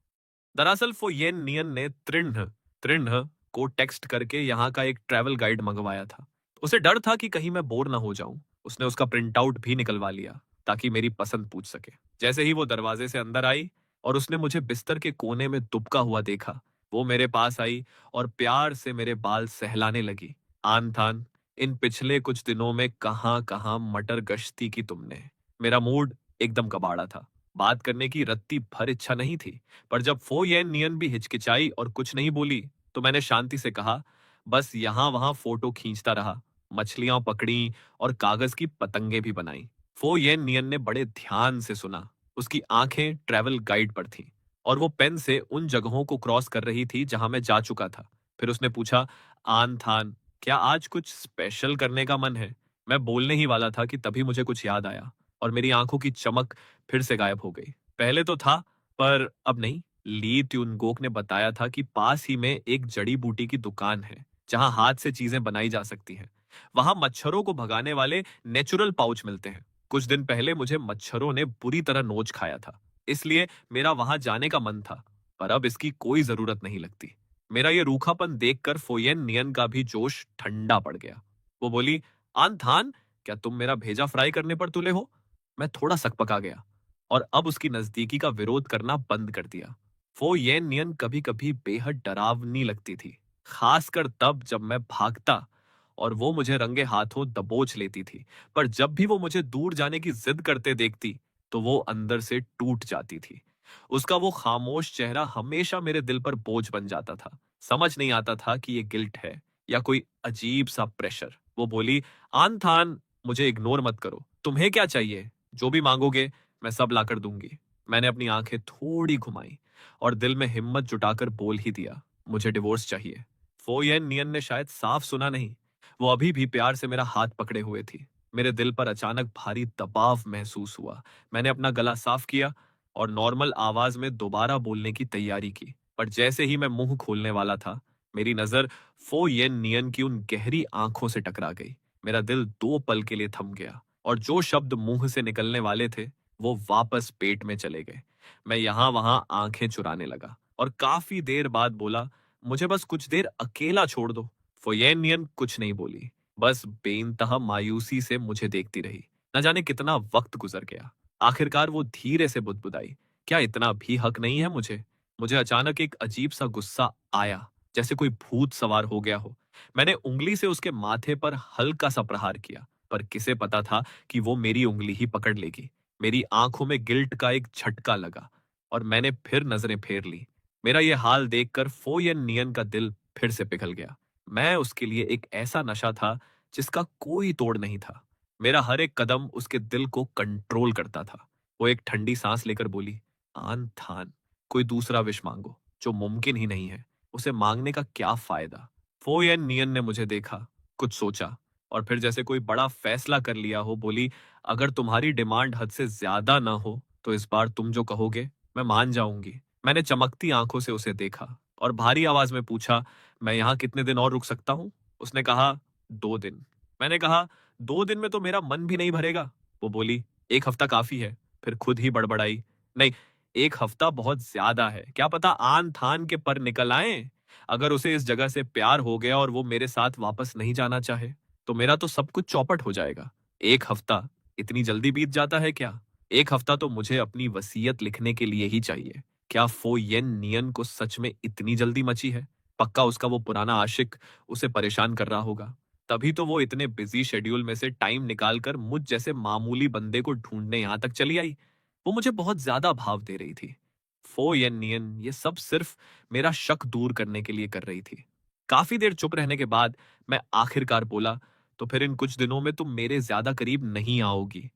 दरअसल फुयेन नियन ने त्रिन्ह त्रिन्ह को टेक्स्ट करके यहाँ का एक ट्रैवल गाइड मंगवाया था। उसे डर था कि कहीं मैं बोर ना हो जाऊं। उसने उसका प्रिंट आउट भी निकलवा लिया ताकि मेरी पसंद पूछ सके। जैसे ही वो दरवाजे से अंदर आई और उसने मुझे बिस्तर के कोने में दुबका हुआ देखा, वो मेरे पास आई और प्यार से मेरे बाल सहलाने लगी। आन थान, इन पिछले कुछ दिनों में कहां कहां मटर गश्ती की तुमने। मेरा मूड एकदम कबाड़ा था। बात करने की रत्ती भर इच्छा नहीं थी, पर जब फो येन नियन भी हिचकिचाई और कुछ नहीं बोली, तो मैंने शांति से कहा, बस यहां वहां फोटो खींचता रहा, मछलियां पकड़ी और कागज की पतंगे भी बनाई। फो येन नियन ने बड़े ध्यान से सुना। उसकी आंखें ट्रैवल गाइड पर थीं और वो पेन से उन जगहों को क्रॉस कर रही थी जहां मैं जा चुका था। फिर उसने पूछा, आन थान, क्या आज कुछ स्पेशल करने का मन है? मैं बोलने ही वाला था कि तभी मुझे कुछ याद आया और मेरी आंखों की चमक फिर से गायब हो गई। पहले तो था, पर अब नहीं। ली त्युनगोक ने बताया था कि पास ही में एक जड़ी बूटी की दुकान है जहां हाथ से चीजें बनाई जा सकती हैं। वहां मच्छरों को भगाने वाले नेचुरल पाउच मिलते हैं। कुछ दिन पहले मुझे मच्छरों ने बुरी तरह नोच खाया था, इसलिए मेरा वहां जाने का मन था, पर अब इसकी कोई जरूरत नहीं लगती। मेरा ये रूखापन देखकर फोयेन नियन का भी जोश ठंडा पड़ गया। वो बोली, आन थान, क्या तुम मेरा भेजा फ्राई करने पर तुले हो? मैं थोड़ा सकपका गया और अब उसकी नजदीकी का विरोध करना बंद कर दिया। फो येन नियन कभी कभी बेहद डरावनी लगती थी, खासकर तब जब मैं भागता और वो मुझे रंगे हाथों दबोच लेती थी। पर जब भी वो मुझे दूर जाने की जिद करते देखती, तो वो अंदर से टूट जाती थी। उसका वो खामोश चेहरा हमेशा मेरे दिल पर बोझ बन जाता था। समझ नहीं आता था कि ये गिल्ट है या कोई अजीब सा प्रेशर। वो बोली, आन थान, मुझे इग्नोर मत करो। तुम्हें क्या चाहिए? जो भी मांगोगे मैं सब लाकर दूंगी। मैंने अपनी आंखें थोड़ी घुमाई और दिल में हिम्मत जुटाकर बोल ही दिया, मुझे डिवोर्स चाहिए। फो येन नियन ने शायद साफ सुना नहीं। वो अभी भी प्यार से मेरा हाथ पकड़े हुए थी। मेरे दिल पर अचानक भारी दबाव महसूस हुआ। मैंने अपना गला साफ किया और नॉर्मल आवाज में दोबारा बोलने की तैयारी की। पर जैसे ही मैं मुंह खोलने वाला था, मेरी नजर फो येन नियन की उन गहरी आंखों से टकरा गई। मेरा दिल 2 पल के लिए थम गया और जो शब्द मुंह से निकलने वाले थे, वो वापस पेट में चले गए। मैं यहां वहां आंखें चुराने लगा और काफी देर बाद बोला, मुझे बस कुछ देर अकेला छोड़ दो। फोयेनियन कुछ नहीं बोली, बस बेइंतहा मायूसी से मुझे देखती रही। न जाने कितना वक्त गुजर गया। आखिरकार वो धीरे से बुदबुदाई, क्या इतना भी हक नहीं है मुझे? मुझे अचानक एक अजीब सा गुस्सा आया, जैसे कोई भूत सवार हो गया हो। मैंने उंगली से उसके माथे पर हल्का सा प्रहार किया, पर किसे पता था कि वो मेरी उंगली ही पकड़ लेगी। मेरी आंखों में गिल्ट का एक झटका लगा और मैंने फिर नजरें फेर ली। मेरा ये हाल देखकर फोयन नियन का दिल फिर से पिघल गया। मैं उसके लिए एक ऐसा नशा था जिसका कोई तोड़ नहीं था। मेरा हर एक कदम उसके दिल को कंट्रोल करता था। वो एक ठंडी सांस लेकर बोली, आन थान, कोई दूसरा विश मांगो जो मुमकिन ही नहीं है, उसे मांगने का क्या फायदा। फोयन नियन ने मुझे देखा, कुछ सोचा, और फिर जैसे कोई बड़ा फैसला कर लिया हो बोली, अगर तुम्हारी डिमांड हद से ज्यादा ना हो तो इस बार तुम जो कहोगे मैं मान जाऊंगी। मैंने चमकती आंखों से उसे देखा और भारी आवाज में पूछा, मैं यहाँ कितने दिन और रुक सकता हूँ? उसने कहा, 2 दिन। मैंने कहा, 2 दिन में तो मेरा मन भी नहीं भरेगा। वो बोली, 1 हफ्ता काफी है। फिर खुद ही बड़बड़ाई, नहीं, 1 हफ्ता बहुत ज्यादा है, क्या पता आन थान के पर निकल आए। अगर उसे इस जगह से प्यार हो गया और वो मेरे साथ वापस नहीं जाना चाहे तो मेरा तो सब कुछ चौपट हो जाएगा। 1 हफ्ता इतनी जल्दी बीत जाता है क्या? 1 हफ्ता तो मुझे अपनी वसीयत लिखने के लिए ही चाहिए। क्या फो येन नियन को सच में इतनी जल्दी मची है? पक्का उसका वो पुराना आशिक उसे परेशान कर रहा होगा। तभी तो वो इतने बिजी शेड्यूल में से टाइम निकालकर मुझ जैसे मामूली बंदे को ढूंढने यहां तक चली आई। वो मुझे बहुत ज्यादा भाव दे रही थी। फो येन नियन ये सब सिर्फ मेरा शक दूर करने के लिए कर रही थी। काफी देर चुप रहने के बाद मैं आखिरकार बोला, तो फिर इन कुछ दिनों में तुम मेरे ज्यादा करीब नहीं आओगी,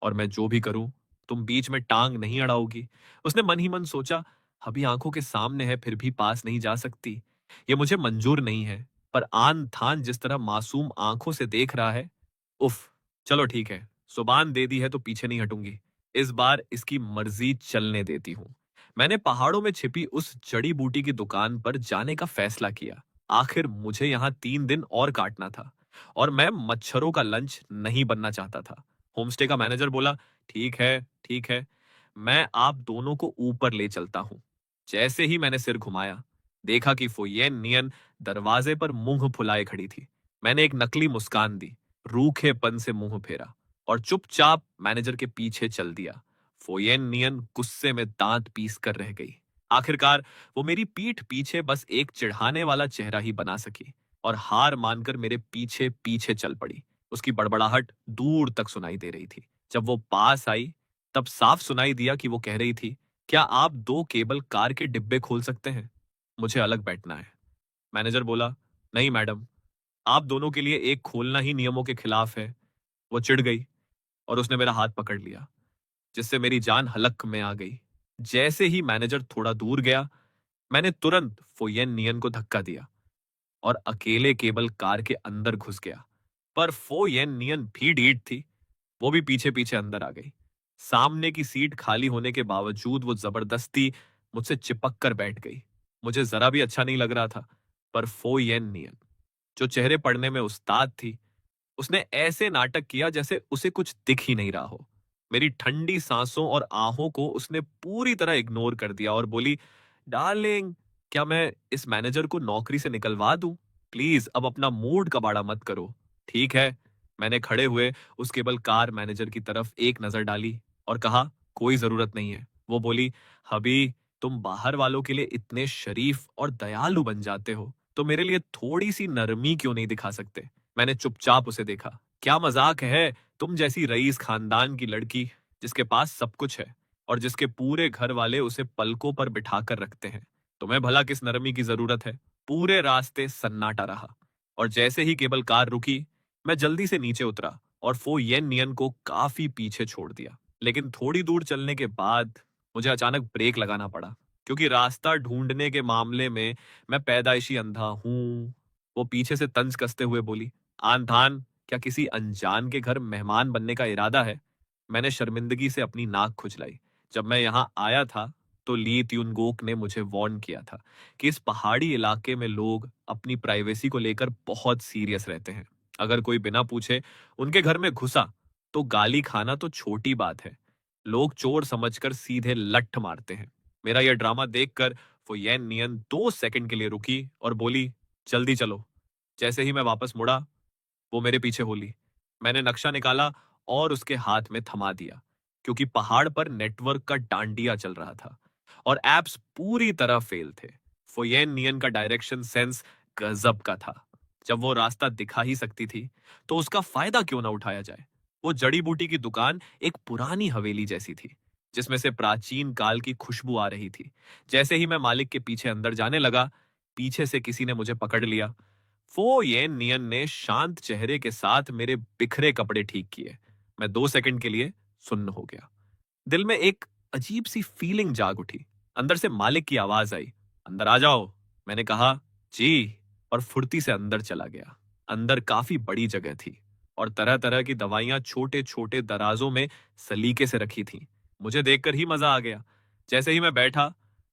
और मैं जो भी करूं तुम बीच में टांग नहीं अड़ाओगी। उसने मन ही मन सोचा, अभी आंखों के सामने है फिर भी पास नहीं जा सकती, ये मुझे मंजूर नहीं है। पर आन थान जिस तरह मासूम आंखों से देख रहा है, उफ। चलो ठीक है, जुबान दे दी है तो पीछे नहीं हटूंगी। इस बार इसकी मर्जी चलने देती हूँ। मैंने पहाड़ों में छिपी उस जड़ी बूटी की दुकान पर जाने का फैसला किया। आखिर मुझे यहाँ 3 दिन और काटना था और मैं मच्छरों का लंच नहीं बनना चाहता था। होमस्टे का मैनेजर बोला, ठीक है, ठीक है, मैं आप दोनों को ऊपर ले चलता हूं। जैसे ही मैंने सिर घुमाया, देखा कि फोयेन नियन दरवाजे पर मुंह फुलाए खड़ी थी। मैंने एक नकली मुस्कान दी, रूखेपन से मुंह फेरा और चुपचाप मैनेजर के पीछे चल दिया। फोयेन नियन गुस्से में दांत पीस कर रह गई। आखिरकार वो मेरी पीठ पीछे बस एक चिढ़ाने वाला चेहरा ही बना सकी और हार मानकर मेरे पीछे पीछे चल पड़ी। उसकी बड़बड़ाहट दूर तक सुनाई दे रही थी। जब वो पास आई तब साफ सुनाई दिया कि वो कह रही थी, क्या आप 2 केबल कार के डिब्बे खोल सकते हैं? मुझे अलग बैठना है। मैनेजर बोला, नहीं मैडम, आप दोनों के लिए एक खोलना ही नियमों के खिलाफ है। वो चिढ़ गई और उसने मेरा हाथ पकड़ लिया, जिससे मेरी जान हलक में आ गई। जैसे ही मैनेजर थोड़ा दूर गया, मैंने तुरंत फोयेन नियन को धक्का दिया और अकेले केबल कार के अंदर घुस गया। पर फोयेन नियन भी ढीठ थी, वो भी पीछे पीछे अंदर आ गई। सामने की सीट खाली होने के बावजूद वो जबरदस्ती मुझसे चिपक कर बैठ गई। मुझे जरा भी अच्छा नहीं लग रहा था, पर फोयेन नियन, जो चेहरे पढ़ने में उस्ताद थी, उसने ऐसे नाटक किया जैसे उसे कुछ दिख ही नहीं रहा हो। मेरी ठंडी सांसों और आहों को उसने पूरी तरह इग्नोर कर दिया और बोली, डार्लिंग, क्या मैं इस मैनेजर को नौकरी से निकलवा दूं? प्लीज अब अपना मूड कबाड़ा मत करो। ठीक है। मैंने खड़े हुए उस केबल कार मैनेजर की तरफ एक नजर डाली और कहा, कोई जरूरत नहीं है। वो बोली, हबी, तुम बाहर वालों के लिए इतने शरीफ और दयालु बन जाते हो, तो मेरे लिए थोड़ी सी नरमी क्यों नहीं दिखा सकते? मैंने चुपचाप उसे देखा। क्या मजाक है, तुम जैसी रईस खानदान की लड़की, जिसके पास सब कुछ है और जिसके पूरे घर वाले उसे पलकों पर बिठाकर रखते हैं, तुम्हें भला किस नरमी की जरूरत है? पूरे रास्ते सन्नाटा रहा और जैसे ही केबल कार रुकी, मैं जल्दी से नीचे उतरा और फो येन नियन को काफी पीछे छोड़ दिया। लेकिन थोड़ी दूर चलने के बाद मुझे अचानक ब्रेक लगाना पड़ा, क्योंकि रास्ता ढूंढने के मामले में मैं पैदाइशी अंधा हूं। वो पीछे से तंज कसते हुए बोली, आन थान, क्या किसी अनजान के घर मेहमान बनने का इरादा है? मैंने शर्मिंदगी से अपनी नाक खुजलाई। जब मैं यहाँ आया था तो ली त्युनगोक ने मुझे वार्न किया था कि इस पहाड़ी इलाके में लोग अपनी प्राइवेसी को लेकर बहुत सीरियस रहते हैं। अगर कोई बिना पूछे उनके घर में घुसा तो गाली खाना तो छोटी बात है, लोग चोर समझकर सीधे लठ मारते हैं। मेरा यह ड्रामा देखकर फुयेन नियन 2 सेकंड के लिए रुकी और बोली, जल्दी चलो। जैसे ही मैं वापस मुड़ा, वो मेरे पीछे हो ली। मैंने नक्शा निकाला और उसके हाथ में थमा दिया, क्योंकि पहाड़ पर नेटवर्क का डांडिया चल रहा था और एप्स पूरी तरह फेल थे। फोयेन नियन का डायरेक्शन सेंस गजब का था। जब वो रास्ता दिखा ही सकती थी तो उसका फायदा क्यों ना उठाया जाए। वो जड़ी बूटी की दुकान एक पुरानी हवेली जैसी थी, जिसमें से प्राचीन काल की खुशबू आ रही थी। जैसे ही मैं मालिक के पीछे अंदर जाने लगा, पीछे से किसी ने मुझे पकड़ लिया। फो येन नियन ने शांत चेहरे के साथ मेरे बिखरे कपड़े ठीक किए। मैं 2 सेकंड के लिए सुन्न हो गया। दिल में एक अजीब सी फीलिंग जाग उठी। अंदर से मालिक की आवाज आई, अंदर आ जाओ। मैंने कहा, जी, और फुर्ती से अंदर चला गया। अंदर काफी बड़ी जगह थी और तरह तरह की दवाइयां छोटे छोटे दराजों में सलीके से रखी थीं। मुझे देखकर ही मजा आ गया। जैसे ही मैं बैठा,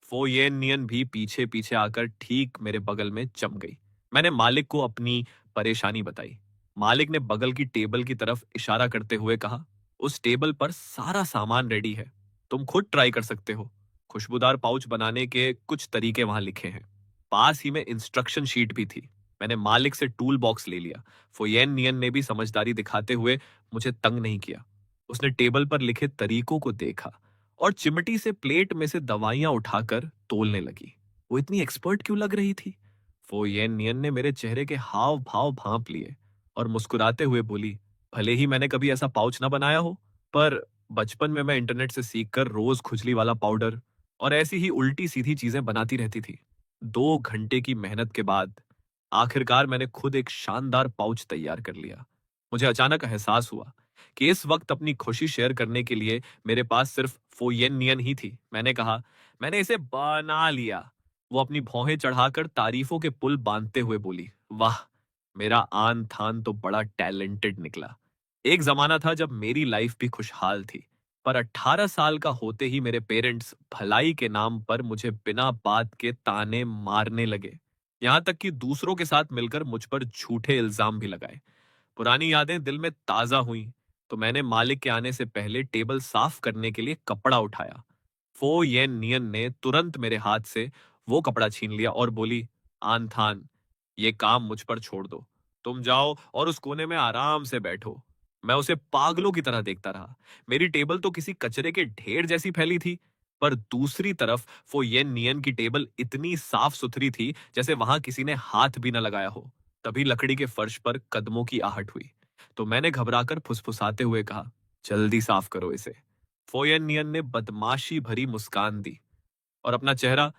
फो येन नियन भी पीछे पीछे आकर ठीक मेरे बगल में जम गई। मैंने मालिक को अपनी परेशानी बताई। मालिक ने बगल की टेबल की तरफ इशारा करते हुए कहा, उस टेबल पर सारा सामान रेडी है, तुम खुद ट्राई कर सकते हो। खुशबूदार पाउच बनाने के कुछ तरीके वहां लिखे हैं। पास ही में इंस्ट्रक्शन शीट भी थी। मैंने मालिक से टूल बॉक्स ले लिया। फोयेन नियन ने भी समझदारी दिखाते हुए मुझे तंग नहीं किया। उसने टेबल पर लिखे तरीकों को देखा और चिमटी से प्लेट में से दवाइयां उठाकर तोलने लगी। वो इतनी एक्सपर्ट क्यों लग रही थी? फोयेन नियन ने मेरे चेहरे के हाव भाव भांप लिए और मुस्कुराते हुए बोली, भले ही मैंने कभी ऐसा पाउच ना बनाया हो, पर बचपन में मैं इंटरनेट से सीखकर रोज खुजली वाला पाउडर और ऐसी ही उल्टी सीधी चीजें बनाती रहती थी। 2 घंटे की मेहनत के बाद आखिरकार मैंने खुद एक शानदार पाउच तैयार कर लिया। मुझे अचानक एहसास हुआ कि इस वक्त अपनी खुशी शेयर करने के लिए मेरे पास सिर्फ फोयेन नियन ही थी। मैंने कहा, मैंने इसे बना लिया। वो अपनी भौहें चढ़ाकर तारीफों के पुल बांधते हुए बोली, वाह, मेरा आन थान तो बड़ा टैलेंटेड निकला। एक जमाना था जब मेरी लाइफ भी खुशहाल थी, पर 18 साल का होते ही मेरे पेरेंट्स भलाई के नाम पर मुझे बिना बात के ताने मारने लगे। यहां तक कि दूसरों के साथ मिलकर मुझ पर झूठे इल्जाम भी लगाए। पुरानी यादें दिल में ताजा हुई तो मैंने मालिक के आने से पहले टेबल साफ करने के लिए कपड़ा उठाया। फो येन नियन ने तुरंत मेरे हाथ से वो कपड़ा छीन लिया और बोली, आन थान, ये काम मुझ पर छोड़ दो। तुम जाओ और उस कोने में आराम से बैठो। मैं उसे पागलों की तरह देखता रहा। मेरी टेबल तो किसी कचरे के ढेर जैसी फैली थी, पर दूसरी तरफ वो येन नियन की टेबल इतनी साफ सुथरी थी जैसे वहां किसी ने हाथ भी न लगाया हो। तभी लकड़ी के फर्श पर कदमों की आहट हुई, तो मैंने घबराकर फुसफुसाते हुए कहा, जल्दी साफ करो इसे। फोयन नियन ने बदमाशी भरी मुस्कान दी और अपना चेहरा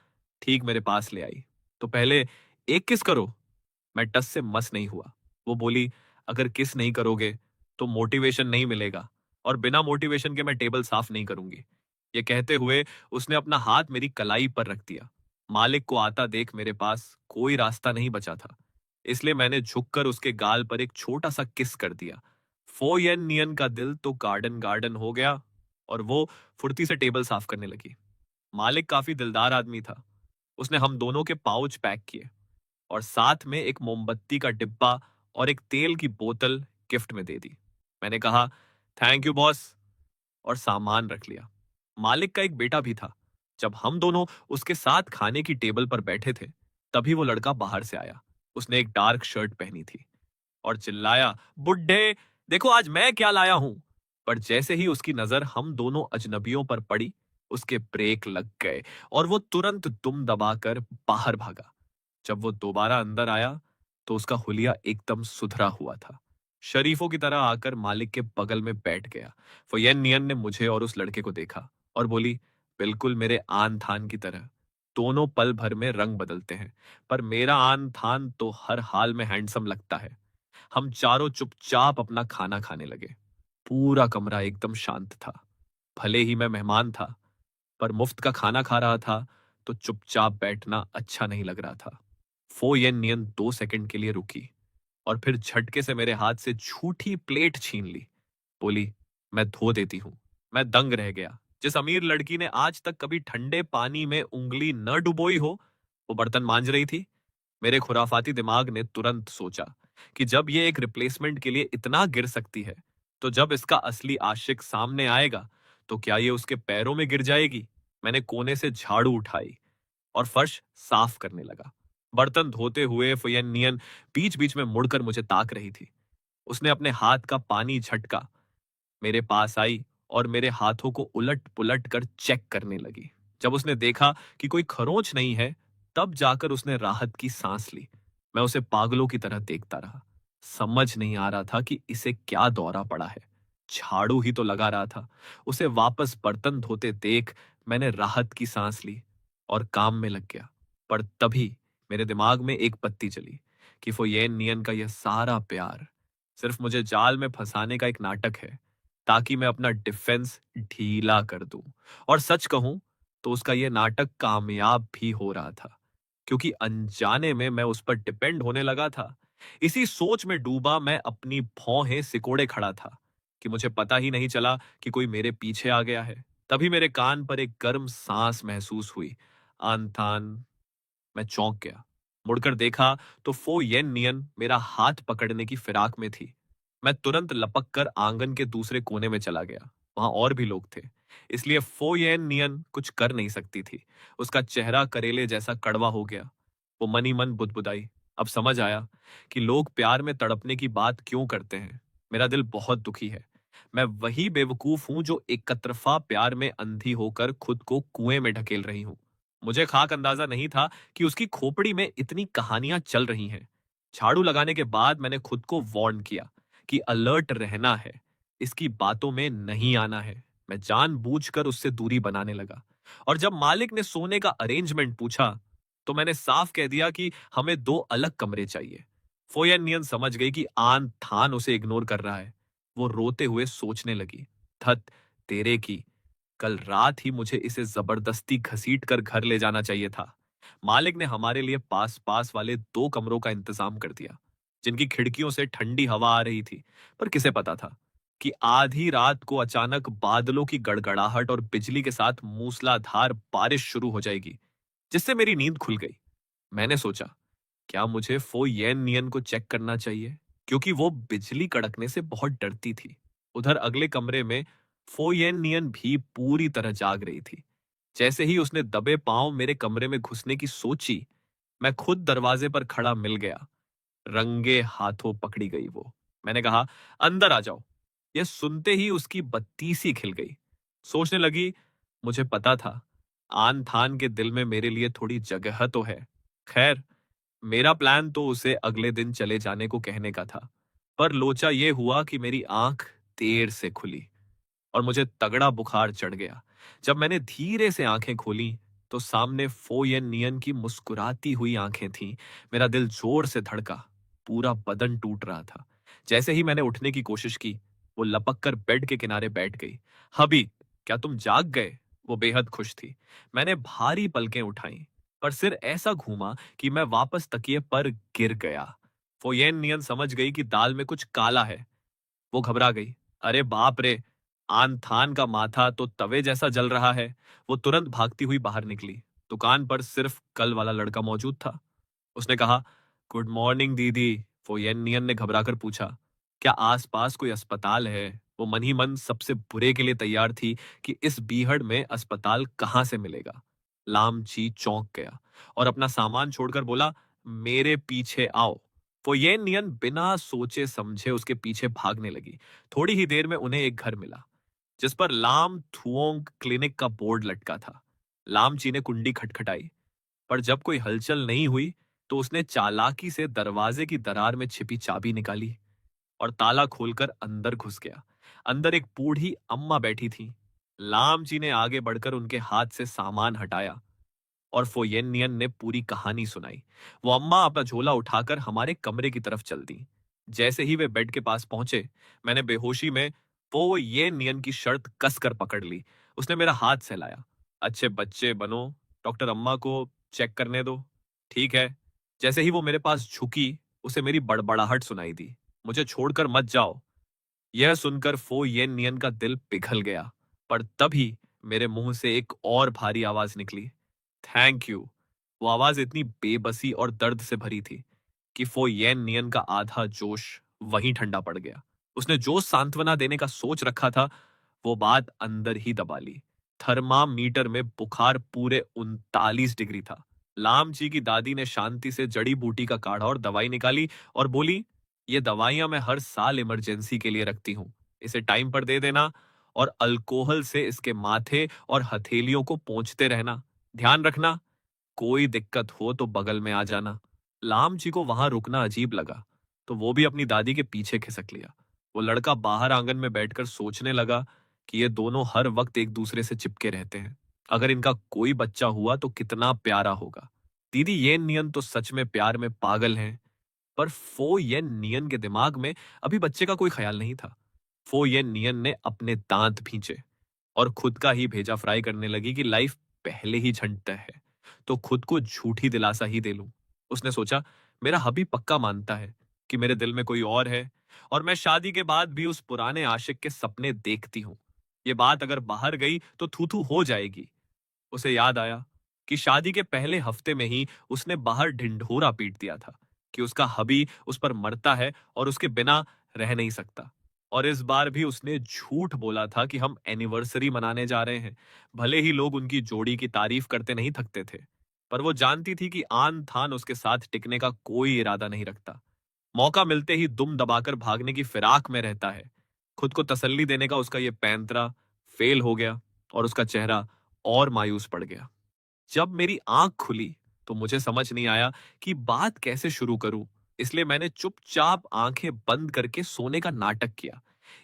ठीक मेरे पास ले आई। तो पहले एक किस करो। मैं टस से मस नहीं हुआ। वो बोली, अगर किस नहीं करोगे तो मोटिवेशन नहीं मिलेगा और बिना मोटिवेशन के मैं टेबल साफ नहीं करूंगी। ये कहते हुए उसने अपना हाथ मेरी कलाई पर रख दिया। मालिक को आता देख मेरे पास कोई रास्ता नहीं बचा था, इसलिए मैंने झुककर उसके गाल पर एक छोटा सा किस कर दिया। फोयन नियन का दिल तो गार्डन गार्डन हो गया और वो फुर्ती से टेबल साफ करने लगी। मालिक काफी दिलदार आदमी था। उसने हम दोनों के पाउच पैक किए और साथ में एक मोमबत्ती का डिब्बा और एक तेल की बोतल गिफ्ट में दे दी। मैंने कहा, थैंक यू बॉस, और सामान रख लिया। मालिक का एक बेटा भी था। जब हम दोनों उसके साथ खाने की टेबल पर बैठे थे, तभी वो लड़का बाहर से आया। उसने एक डार्क शर्ट पहनी थी और चिल्लाया, बुड्ढे, देखो आज मैं क्या लाया हूं। पर जैसे ही उसकी नजर हम दोनों अजनबियों पर पड़ी, उसके ब्रेक लग गए और वो तुरंत दुम दबाकर बाहर भागा। जब वो दोबारा अंदर आया तो उसका हुलिया एकदम सुधरा हुआ था। शरीफों की तरह आकर मालिक के बगल में बैठ गया। फयन नियन ने मुझे और उस लड़के को देखा और बोली, बिल्कुल मेरे आन थान की तरह। दोनों पल भर में रंग बदलते हैं, पर मेरा आन थान तो हर हाल में हैंडसम लगता है। हम चारों चुपचाप अपना खाना खाने लगे। पूरा कमरा एकदम शांत था। भले ही मैं मेहमान था, पर मुफ्त का खाना खा रहा था तो चुपचाप बैठना अच्छा नहीं लग रहा था। फो येन नियन 2 सेकंड के लिए रुकी और फिर झटके से मेरे हाथ से झूठी प्लेट छीन ली। बोली, मैं धो देती हूं। मैं दंग रह गया। जिस अमीर लड़की ने आज तक कभी ठंडे पानी में उंगली न डुबोई हो, वो बर्तन मांज रही थी। मेरे खुराफाती दिमाग ने तुरंत सोचा कि जब ये एक रिप्लेसमेंट के लिए इतना गिर सकती है, तो जब इसका असली आशिक सामने आएगा तो क्या ये उसके पैरों में गिर जाएगी? मैंने कोने से झाड़ू उठाई और फर्श साफ करने लगा। बर्तन धोते हुए फयन नियन बीच बीच में मुड़कर मुझे ताक रही थी। उसने अपने हाथ का पानी झटका, मेरे पास आई और मेरे हाथों को उलट पुलट कर चेक करने लगी। जब उसने देखा कि कोई खरोंच नहीं है, तब जाकर उसने राहत की सांस ली। मैं उसे पागलों की तरह देखता रहा। समझ नहीं आ रहा था कि इसे क्या दौरा पड़ा है। झाड़ू ही तो लगा रहा था। उसे वापस बर्तन धोते देख मैंने राहत की सांस ली और काम में लग गया। पर तभी मेरे दिमाग में एक बत्ती जली कि फोयेन नियन का यह सारा प्यार सिर्फ मुझे जाल में फंसाने का एक नाटक है, ताकि मैं अपना डिफेंस ढीला कर दूं। और सच कहूं तो उसका यह नाटक कामयाब भी हो रहा था, क्योंकि अनजाने में मैं उस पर डिपेंड होने लगा था। इसी सोच में डूबा मैं अपनी भौहें सिकोड़े खड़ा था कि मुझे पता ही नहीं चला कि कोई मेरे पीछे आ गया है। तभी मेरे कान पर एक गर्म सांस महसूस हुई। आनथान। मैं चौंक गया। मुड़कर देखा तो फो येन नियन मेरा हाथ पकड़ने की फिराक में थी। मैं तुरंत लपक कर आंगन के दूसरे कोने में चला गया। वहां और भी लोग थे, इसलिए फो येन नियन कुछ कर नहीं सकती थी। उसका चेहरा करेले जैसा कड़वा हो गया। वो मनी मन बुदबुदाई। अब समझ आया कि लोग प्यार में तड़पने की बात क्यों करते हैं। मेरा दिल बहुत दुखी है। मैं वही बेवकूफ हूं जो एक तरफा प्यार में अंधी होकर खुद को कुएं में ढकेल रही हूं। मुझे खाक अंदाजा नहीं था कि उसकी खोपड़ी में इतनी कहानियां चल रही हैं। झाड़ू लगाने के बाद मैंने खुद को वार्न किया कि अलर्ट रहना है, इसकी बातों में नहीं आना है। मैं जानबूझकर उससे दूरी बनाने लगा। और जब मालिक ने सोने का अरेंजमेंट पूछा तो मैंने साफ कह दिया कि हमें दो अलग कमरे चाहिए। फोयन नियन समझ गई कि आन थान उसे इग्नोर कर रहा है। वो रोते हुए सोचने लगी, धत तेरे की, कल रात ही मुझे इसे जबरदस्ती घसीट कर घर ले जाना चाहिए था। मालिक ने हमारे लिए पास पास वाले दो कमरों का इंतजाम कर दिया, जिनकी खिड़कियों से ठंडी हवा आ रही थी। पर किसे पता था कि आधी रात को अचानक बादलों की गड़गड़ाहट और बिजली के साथ मूसलाधार बारिश शुरू हो जाएगी, जिससे मेरी नींद खुल गई। मैंने सोचा, क्या मुझे फो येन नियन को चेक करना चाहिए, क्योंकि वो बिजली कड़कने से बहुत डरती थी। उधर अगले कमरे में फो येन नियन भी पूरी तरह जाग रही थी। जैसे ही उसने दबे पांव मेरे कमरे में घुसने की सोची, मैं खुद दरवाजे पर खड़ा मिल गया। रंगे हाथों पकड़ी गई वो। मैंने कहा, अंदर आ जाओ। यह सुनते ही उसकी बत्ती सी खिल गई। सोचने लगी, मुझे पता था आन थान के दिल में मेरे लिए थोड़ी जगह तो है। खैर, मेरा प्लान तो उसे अगले दिन चले जाने को कहने का था, पर लोचा ये हुआ कि मेरी आंख देर से खुली और मुझे तगड़ा बुखार चढ़ गया। जब मैंने धीरे से आंखें खोली तो सामने फोयन नियन की मुस्कुराती हुई आंखें थीं। मेरा दिल जोर से धड़का, पूरा बदन टूट रहा था। जैसे ही मैंने उठने की कोशिश की, वो लपक कर बेड के किनारे बैठ गई। हबी, क्या तुम जाग गए? वो बेहद खुश थी। मैंने भारी पलकें उठाई, पर सिर ऐसा घूमा कि मैं वापस तकिए पर गिर गया। फोयेन नियन समझ गई कि दाल में कुछ काला है। वो घबरा गई। अरे बाप रे! आन थान का माथा तो तवे जैसा जल रहा है। वो तुरंत भागती हुई बाहर निकली। दुकान पर सिर्फ कल वाला लड़का मौजूद था। उसने कहा, गुड मॉर्निंग दीदी। फोयेन नियन ने घबराकर पूछा, क्या आसपास कोई अस्पताल है? वो मन ही मन सबसे बुरे के लिए तैयार थी कि इस बीहड़ में अस्पताल कहां से मिलेगा। लामची चौंक गया और अपना सामान छोड़कर बोला, मेरे पीछे आओ। फोयेन नियन बिना सोचे समझे उसके पीछे भागने लगी। थोड़ी ही देर में उन्हें एक घर मिला, जिस पर लाम थुओंग क्लिनिक का बोर्ड लटका था। लामची ने कुंडी खटखटाई, पर जब कोई हलचल नहीं हुई तो उसने चालाकी से दरवाजे की दरार में छिपी चाबी निकाली और ताला खोलकर अंदर घुस गया। अंदर एक बूढ़ी अम्मा बैठी थी। लामची ने आगे बढ़कर उनके हाथ से सामान हटाया और फोयेन नियन ने पूरी कहानी सुनाई। वो अम्मा अपना झोला उठाकर हमारे कमरे की तरफ चल दी। जैसे ही वे बेड के पास पहुंचे, मैंने बेहोशी में वो ये नियन की शर्त कसकर पकड़ ली। उसने मेरा हाथ सहलाया। अच्छे बच्चे बनो, डॉक्टर अम्मा को चेक करने दो। ठीक है। जैसे ही वो मेरे पास झुकी, उसे मेरी बड़बड़ाहट सुनाई दी। मुझे छोड़कर मत जाओ। यह सुनकर फो येन नियन का दिल पिघल गया, पर तभी मेरे मुंह से एक और भारी आवाज निकली, थैंक यू। वो आवाज इतनी बेबसी और दर्द से भरी थी कि फो येन नियन का आधा जोश वहीं ठंडा पड़ गया। उसने जो सांत्वना देने का सोच रखा था, वो बात अंदर ही दबा ली। थर्मामीटर में बुखार पूरे 39 डिग्री था। लामची की दादी ने शांति से जड़ी बूटी का काढ़ा और दवाई निकाली और बोली, ये दवाइयां मैं हर साल इमरजेंसी के लिए रखती हूँ। इसे टाइम पर दे देना और अल्कोहल से इसके माथे और हथेलियों को पोंछते रहना। ध्यान रखना, कोई दिक्कत हो तो बगल में आ जाना। लामची को वहां रुकना अजीब लगा, तो वो भी अपनी दादी के पीछे खिसक लिया। वो लड़का बाहर आंगन में बैठकर सोचने लगा कि ये दोनों हर वक्त एक दूसरे से चिपके रहते हैं। अगर इनका कोई बच्चा हुआ तो कितना प्यारा होगा। दीदी येन नियन तो सच में प्यार में पागल हैं। पर फो येन नियन के दिमाग में अभी बच्चे का कोई ख्याल नहीं था। फो येन नियन ने अपने दांत भींचे और खुद का ही भेजा फ्राई करने लगी कि लाइफ पहले ही झंड तय है, तो खुद को झूठी दिलासा ही दे लूं। उसने सोचा, मेरा हबी पक्का मानता है कि मेरे दिल में कोई और है, और मैं शादी के बाद भी उस पुराने आशिक के सपने देखती हूँ। ये बात अगर बाहर गई तो थू थू हो जाएगी। उसे याद आया कि शादी के पहले हफ्ते में ही उसने बाहर ढिंढोरा पीट दिया था कि उसका हबी उस पर मरता है और उसके बिना रह नहीं सकता। और इस बार भी उसने झूठ बोला था कि हम एनिवर्सरी मनाने जा रहे हैं। भले ही लोग उनकी जोड़ी की तारीफ करते नहीं थकते थे, पर वो जानती थी कि आन थान उसके साथ टिकने का कोई इरादा नहीं रखता। मौका मिलते ही दुम दबाकर भागने की फिराक में रहता है। खुद को तसल्ली देने का उसका ये पैंतरा फेल हो गया और उसका चेहरा और मायूस पड़ गया। जब मेरी आंख खुली तो मुझे समझ नहीं आया कि बात कैसे शुरू करूं, इसलिए मैंने चुपचाप आंखें बंद करके सोने का नाटक किया।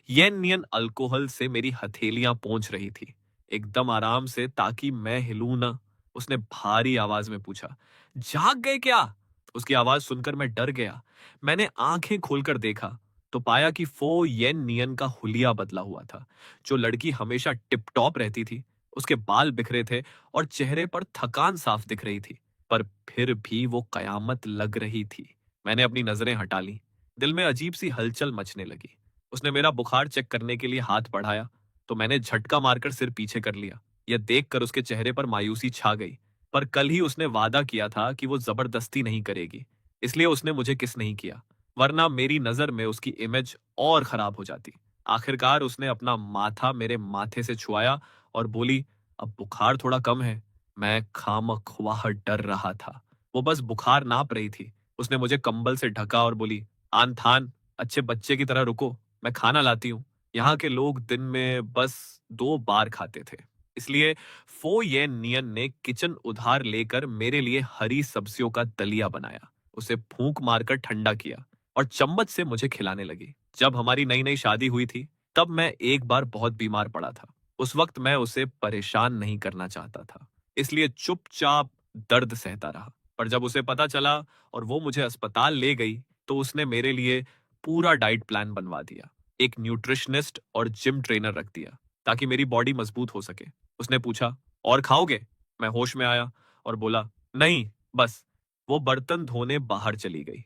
येन नियन अल्कोहल से मेरी हथेलियां पोंछ रही थी, एकदम आराम से, ताकि मैं हिलूं ना। उसने भारी आवाज में पूछा, जाग गए क्या? उसकी आवाज सुनकर मैं डर गया। मैंने आंखें खोलकर देखा तो पाया कि फो येन नियन का हुलिया बदला हुआ था। जो लड़की हमेशा टिप टॉप रहती थी, उसके बाल बिखरे थे और चेहरे पर थकान साफ दिख रही थी, पर फिर भी वो कयामत लग रही थी। मैंने अपनी नजरें हटा ली। दिल में अजीब सी हलचल मचने लगी। उसने मेरा बुखार चेक करने के लिए हाथ बढ़ाया तो मैंने झटका मारकर सिर पीछे कर लिया। यह देखकर उसके चेहरे पर मायूसी छा गई। पर कल ही उसने वादा किया था कि वो जबरदस्ती नहीं करेगी, इसलिए उसने मुझे किस नहीं किया, वरना मेरी नजर में उसकी इमेज और खराब हो जाती। आखिरकार उसने अपना माथा मेरे माथे से छुआया और बोली, अब बुखार थोड़ा कम है। मैं खामख्वाह डर रहा था। वो बस बुखार नाप रही थी। उसने मुझे कंबल से ढका और बोली, आन थान, अच्छे बच्चे की तरह रुको, मैं खाना लाती हूँ। यहाँ के लोग दिन में बस 2 बार खाते थे, इसलिए फो ये नियन ने किचन उधार लेकर मेरे लिए हरी सब्जियों का दलिया बनाया, उसे फूंक मारकर ठंडा किया और चम्मच से मुझे खिलाने लगी। जब हमारी नई नई शादी हुई थी तब मैं एक बार बहुत बीमार पड़ा था। उस वक्त मैं उसे परेशान नहीं करना चाहता था, इसलिए चुपचाप दर्द सहता रहा। पर जब उसे पता चला और वो मुझे अस्पताल ले गई तो उसने मेरे लिए पूरा डाइट प्लान बनवा दिया, एक न्यूट्रिशनिस्ट और जिम ट्रेनर रख दिया ताकि मेरी बॉडी मजबूत हो सके। उसने पूछा, और खाओगे? मैं होश में आया और बोला, नहीं, बस। वो बर्तन धोने बाहर चली गई।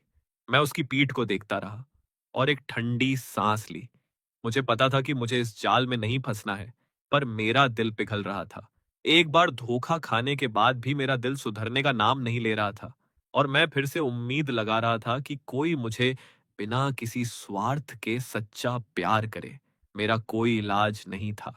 मैं उसकी पीठ को देखता रहा और एक ठंडी सांस ली। मुझे पता था कि मुझे इस जाल में नहीं फंसना है, पर मेरा दिल पिघल रहा था। एक बार धोखा खाने के बाद भी मेरा दिल सुधरने का नाम नहीं ले रहा था, और मैं फिर से उम्मीद लगा रहा था कि कोई मुझे बिना किसी स्वार्थ के सच्चा प्यार करे। मेरा कोई इलाज नहीं था।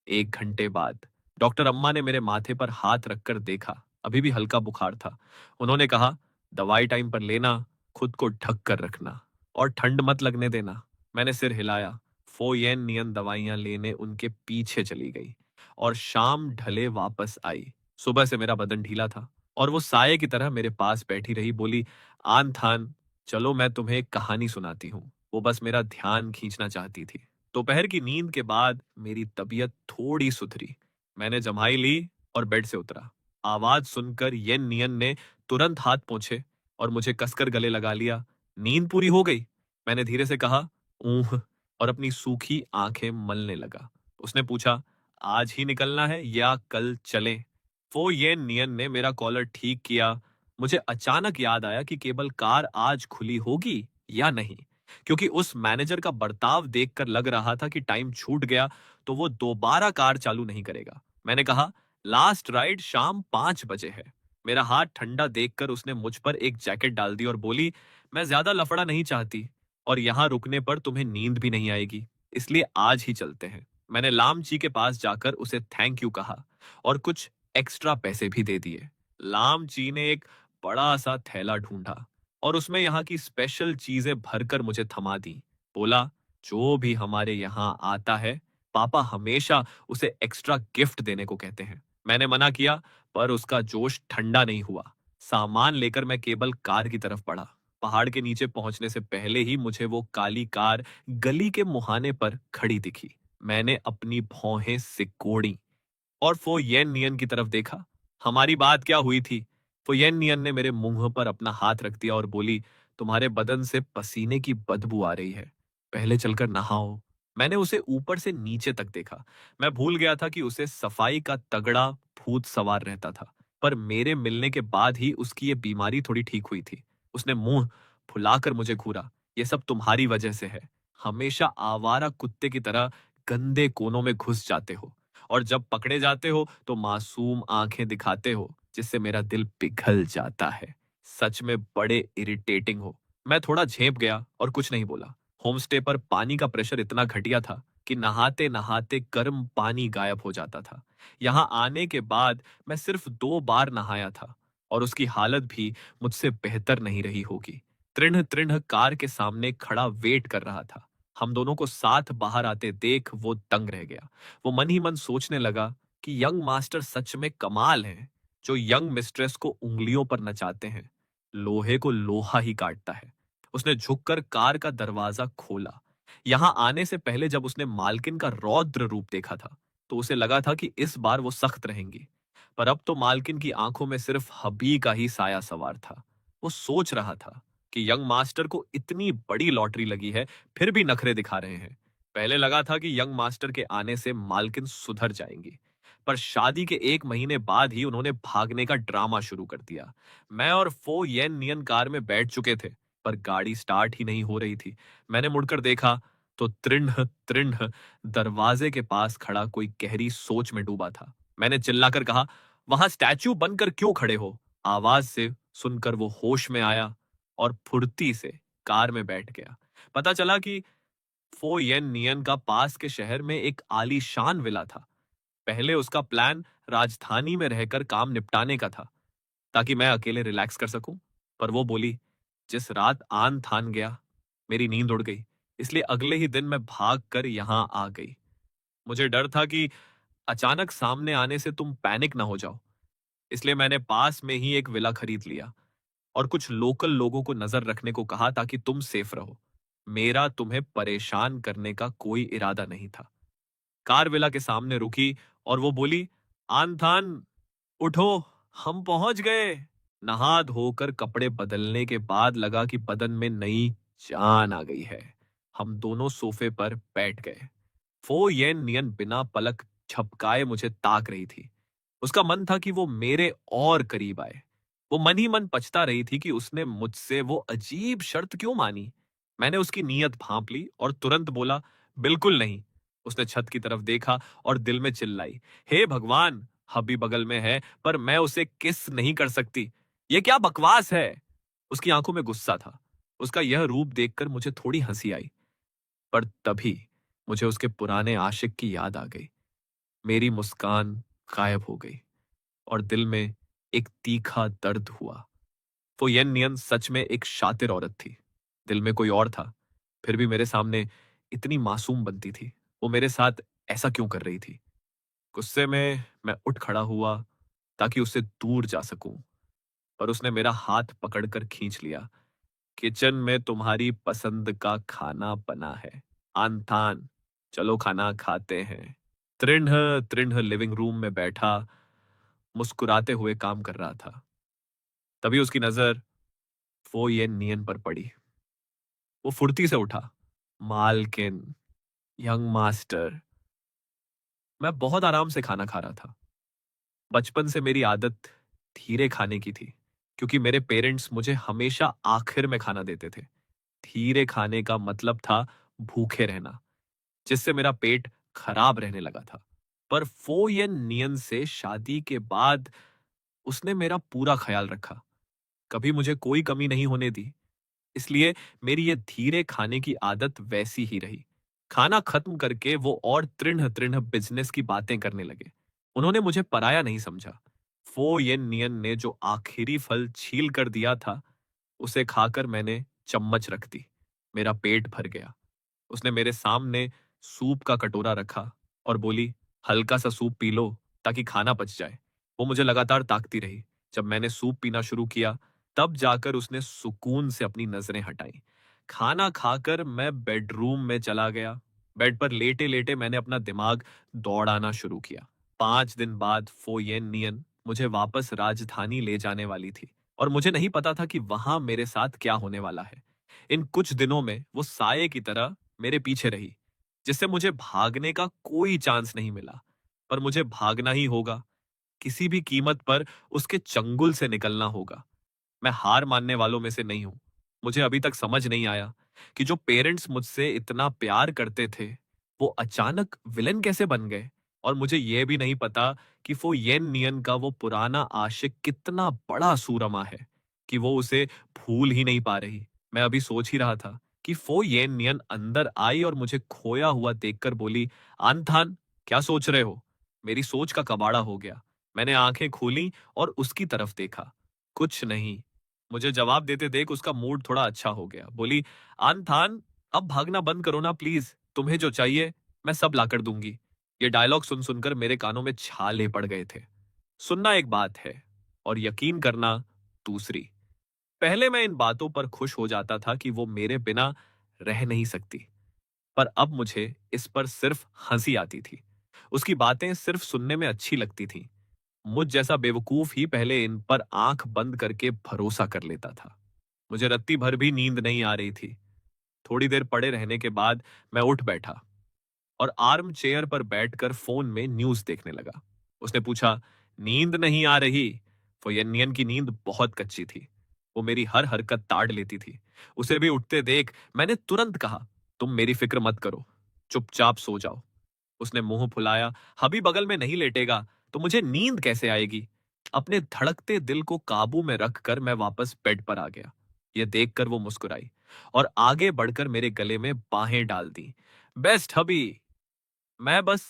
1 घंटे बाद डॉक्टर अम्मा ने मेरे माथे पर हाथ रखकर देखा। अभी भी हल्का बुखार था। उन्होंने कहा, दवाई टाइम पर लेना, खुद को ढक कर रखना और ठंड मत लगने देना। मैंने सिर हिलाया। फोयेन नियन दवाइयां लेने उनके पीछे चली गई और शाम ढले वापस आई। सुबह से मेरा बदन ढीला था और वो साये की तरह मेरे पास बैठी रही। बोली, आन थान, चलो मैं तुम्हें एक कहानी सुनाती हूँ। वो बस मेरा ध्यान खींचना चाहती थी। दोपहर की नींद के बाद मेरी तबीयत थोड़ी सुधरी। मैंने जम्हाई ली और बेड से उतरा। आवाज सुनकर येन नियन ने तुरंत हाथ पोंछे और मुझे कसकर गले लगा लिया। नींद पूरी हो गई? मैंने धीरे से कहा, ऊह, और अपनी सूखी आंखें मलने लगा। उसने पूछा, आज ही निकलना है या कल चलें? वो ये नियन ने मेरा कॉलर ठीक किया। मुझे अचानक याद आया कि केबल कार आज खुली होगी या नहीं, क्योंकि उस मैनेजर का बर्ताव देखकर लग रहा था कि टाइम छूट गया तो वो दोबारा कार चालू नहीं करेगा। मैंने कहा, लास्ट राइड शाम 5 बजे है। मेरा हाथ ठंडा देखकर उसने मुझ पर एक जैकेट डाल दी और बोली, मैं ज्यादा लफड़ा नहीं चाहती और यहाँ रुकने पर तुम्हें नींद भी नहीं आएगी, इसलिए आज ही चलते हैं। मैंने लामची के पास जाकर उसे थैंक यू कहा और कुछ एक्स्ट्रा पैसे भी दे दिए। लामची ने एक बड़ा सा थैला ढूंढा और उसमें यहाँ की स्पेशल चीजें भरकर मुझे थमा दी। बोला, जो भी हमारे यहाँ आता है पापा हमेशा उसे एक्स्ट्रा गिफ्ट देने को कहते हैं। मैंने मना किया, पर उसका जोश ठंडा नहीं हुआ। सामान लेकर मैं केबल कार की तरफ बढ़ा। पहाड़ के नीचे पहुंचने से पहले ही मुझे वो काली कार गली के मुहाने पर खड़ी दिखी। मैंने अपनी भौहें सिकोड़ी और फोयेन नियन की तरफ देखा। हमारी बात क्या हुई थी? फोयेन नियन ने मेरे मुंह पर अपना हाथ रख दिया और बोली, तुम्हारे बदन से पसीने की बदबू आ रही है। पहले चलकर नहाओ। मैंने उसे ऊपर से नीचे तक देखा। मैं भूल गया था कि उसे सफाई का तगड़ा भूत सवार रहता था। पर मेरे मिलने के बाद ही उसकी ये बीमारी थोड़ी ठीक हुई थी। उसने मुंह फुलाकर मुझे घूरा। ये सब तुम्हारी वजह से है। हमेशा आवारा कुत्ते की तरह गंदे कोनों में घुस जाते हो और जब पकड़े जाते हो तो मासूम आंखें दिखाते हो जिससे मेरा दिल पिघल जाता है। सच में बड़े इरिटेटिंग हो। मैं थोड़ा झेप गया और कुछ नहीं बोला। होमस्टे पर पानी का प्रेशर इतना घटिया था कि नहाते नहाते गर्म पानी गायब हो जाता था। यहाँ आने के बाद मैं सिर्फ 2 बार नहाया था और उसकी हालत भी मुझसे बेहतर नहीं रही होगी। तृण तृण कार के सामने खड़ा वेट कर रहा था। हम दोनों को साथ बाहर आते देख वो दंग रह गया। वो मन ही मन सोचने लगा कि यंग मास्टर सच में कमाल है, जो यंग मिस्ट्रेस को उंगलियों पर नचाते हैं। लोहे को लोहा ही काटता है। उसने झुककर कार का दरवाजा खोला। यहां आने से पहले जब उसने मालकिन का रौद्र रूप देखा था तो उसे लगा था कि इस बार वो सख्त रहेंगी। पर अब तो मालकिन की आंखों में सिर्फ हबी का ही साया सवार था। वो सोच रहा था कि यंग मास्टर को इतनी बड़ी लॉटरी लगी है, फिर भी नखरे दिखा रहे हैं। पहले लगा था कि यंग मास्टर के आने से मालकिन सुधर जाएंगी, पर शादी के 1 महीने बाद ही उन्होंने भागने का ड्रामा शुरू कर दिया। मैं और फो येन नियन कार में बैठ चुके थे, पर गाड़ी स्टार्ट ही नहीं हो रही थी। मैंने मुड़कर देखा तो तृण तृण दरवाजे के पास खड़ा कोई गहरी सोच में डूबा था। मैंने चिल्लाकर कहा, वहां स्टैच्यू बनकर क्यों खड़े हो? आवाज से सुनकर वो होश में आया और फुर्ती से कार में बैठ गया। पता चला कि फो येन नियन का पास के शहर में एक आलीशान विला था। पहले उसका प्लान राजधानी में रहकर काम निपटाने का था ताकि मैं अकेले रिलैक्स कर सकूं। पर वो बोली, जिस रात आन थान गया मेरी नींद उड़ गई, इसलिए अगले ही दिन मैं भाग कर यहां आ गई। मुझे डर था कि अचानक सामने आने से तुम पैनिक ना हो जाओ, इसलिए मैंने पास में ही एक विला खरीद लिया और कुछ लोकल लोगों को नजर रखने को कहा ताकि तुम सेफ रहो। मेरा तुम्हें परेशान करने का कोई इरादा नहीं था। कार विला के सामने रुकी और वो बोली, आनथान उठो, हम पहुंच गए। नहा धोकर कपड़े बदलने के बाद लगा कि बदन में नई जान आ गई है। हम दोनों सोफे पर बैठ गए। फो येन नियन बिना पलक झपकाए मुझे ताक रही थी। उसका मन था कि वो मेरे और करीब आए। वो मन ही मन पछता रही थी कि उसने मुझसे वो अजीब शर्त क्यों मानी। मैंने उसकी नीयत भांप ली और तुरंत बोला, बिल्कुल नहीं। उसने छत की तरफ देखा और दिल में चिल्लाई, हे भगवान, हबी बगल में है पर मैं उसे किस नहीं कर सकती। ये क्या बकवास है? उसकी आंखों में गुस्सा था। उसका यह रूप देखकर मुझे थोड़ी हंसी आई, पर तभी मुझे उसके पुराने आशिक की याद आ गई। मेरी मुस्कान गायब हो गई और दिल में एक तीखा दर्द हुआ। वो येन नियन सच में एक शातिर औरत थी। दिल में कोई और था, फिर भी मेरे सामने इतनी मासूम बनती थी। वो मेरे साथ ऐसा क्यों कर रही थी? गुस्से में मैं उठ खड़ा हुआ ताकि उससे दूर जा सकूं, पर उसने मेरा हाथ पकड़कर खींच लिया। किचन में तुम्हारी पसंद का खाना बना है, आनथान, चलो खाना खाते हैं। तृण तृण लिविंग रूम में बैठा मुस्कुराते हुए काम कर रहा था। तभी उसकी नजर वो ये नियन पर पड़ी। वो फुर्ती से उठा। मालकिन, यंग मास्टर। मैं बहुत आराम से खाना खा रहा था। बचपन से मेरी आदत धीरे खाने की थी, क्योंकि मेरे पेरेंट्स मुझे हमेशा आखिर में खाना देते थे। धीरे खाने का मतलब था भूखे रहना, जिससे मेरा पेट खराब रहने लगा था। पर फो येन नियन से शादी के बाद उसने मेरा पूरा ख्याल रखा, कभी मुझे कोई कमी नहीं होने दी। इसलिए मेरी ये धीरे खाने की आदत वैसी ही रही। खाना खत्म करके वो और तृण तृण बिजनेस की बातें करने लगे। उन्होंने मुझे पराया नहीं समझा। फो येन नियन ने जो आखिरी फल छील कर दिया था, उसे खाकर मैंने चम्मच रख दी। मेरा पेट भर गया। उसने मेरे सामने सूप का कटोरा रखा और बोली, हल्का सा सूप पी लो ताकि खाना पच जाए। वो मुझे लगातार ताकती रही। जब मैंने सूप पीना शुरू किया, तब जाकर उसने सुकून से अपनी नजरें हटाई। खाना खाकर मैं बेडरूम में चला गया। बेड पर लेटे लेटे मैंने अपना दिमाग दौड़ाना शुरू किया। 5 दिन बाद फो येन नियन मुझे वापस राजधानी ले जाने वाली थी। और मुझे नहीं पता था कि वहां मेरे साथ क्या होने वाला है। इन कुछ दिनों में वो साये की तरह मेरे पीछे रही, जिससे मुझे भागने का कोई चांस नहीं मिला। पर मुझे भागना ही होगा, किसी भी कीमत पर उसके चंगुल से निकलना होगा। मैं हार मानने वालों में से नहीं हूं। मुझे अभी तक समझ नहीं आया कि जो पेरेंट्स मुझसे इतना प्यार करते थे, वो अचानक विलेन कैसे बन गए। और मुझे यह भी नहीं पता कि फो येन नियन का वो पुराना आशिक कितना बड़ा सूरमा है कि वो उसे भूल ही नहीं पा रही। मैं अभी सोच ही रहा था कि फो येन नियन अंदर आई और मुझे खोया हुआ देखकर बोली, आनथान, क्या सोच रहे हो? मेरी सोच का कबाड़ा हो गया। मैंने आंखें खोली और उसकी तरफ देखा। कुछ नहीं। मुझे जवाब देते देख उसका मूड थोड़ा अच्छा हो गया। बोली, आनथान, अब भागना बंद करो ना प्लीज। तुम्हें जो चाहिए मैं सब लाकर दूंगी। ये डायलॉग सुन सुनकर मेरे कानों में छाले पड़ गए थे। सुनना एक बात है और यकीन करना दूसरी। पहले मैं इन बातों पर खुश हो जाता था कि वो मेरे बिना रह नहीं सकती, पर अब मुझे इस पर सिर्फ हंसी आती थी। उसकी बातें सिर्फ सुनने में अच्छी लगती थीं। मुझ जैसा बेवकूफ ही पहले इन पर आंख बंद करके भरोसा कर लेता था। मुझे रत्ती भर भी नींद नहीं आ रही थी। थोड़ी देर पड़े रहने के बाद मैं उठ बैठा और आर्म चेयर पर बैठकर फोन में न्यूज देखने लगा। उसने पूछा, नींद नहीं आ रही? फोयनियन की नींद बहुत कच्ची थी। वो मेरी हर हरकत ताड़ लेती थी। उसे भी उठते देख मैंने तुरंत कहा, तुम मेरी फिक्र मत करो, चुपचाप सो जाओ। उसने मुंह फुलाया, हबी बगल में नहीं लेटेगा तो मुझे नींद कैसे आएगी? अपने धड़कते दिल को काबू में रखकर मैं वापस बेड पर आ गया। यह देखकर वो मुस्कुराई और आगे बढ़कर मेरे गले में बाहें डाल दी। बेस्ट हबी। मैं बस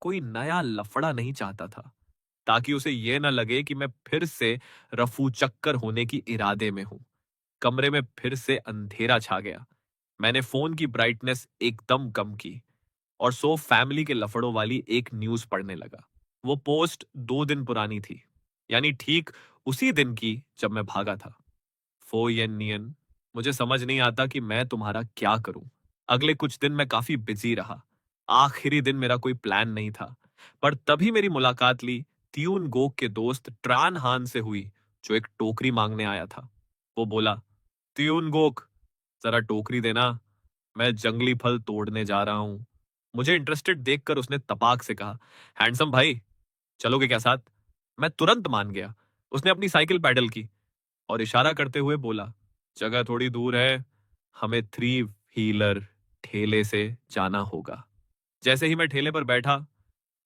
कोई नया लफड़ा नहीं चाहता था, ताकि उसे यह न लगे कि मैं फिर से रफू चक्कर होने की इरादे में हूं। कमरे में फिर से अंधेरा छा गया। मैंने फोन की ब्राइटनेस एकदम कम की और सो फैमिली के लफड़ों वाली एक न्यूज पढ़ने लगा। वो पोस्ट 2 दिन पुरानी थी, यानी ठीक उसी दिन की जब मैं भागा था। फो येन नियन, मुझे समझ नहीं आता कि मैं तुम्हारा क्या करूं। अगले कुछ दिन मैं काफी बिजी रहा। आखिरी दिन मेरा कोई प्लान नहीं था, पर तभी मेरी मुलाकात ली त्यून गोक के दोस्त ट्रान हान से हुई, जो एक टोकरी मांगने आया था। वो बोला, त्यून गोक, जरा टोकरी देना, मैं जंगली फल तोड़ने जा रहा हूं। मुझे इंटरेस्टेड देखकर उसने तपाक से कहा, हैंडसम भाई, चलोगे क्या साथ? मैं तुरंत मान गया। उसने अपनी साइकिल पैडल की और इशारा करते हुए बोला, जगह थोड़ी दूर है, हमें 3 व्हीलर ठेले से जाना होगा। जैसे ही मैं ठेले पर बैठा,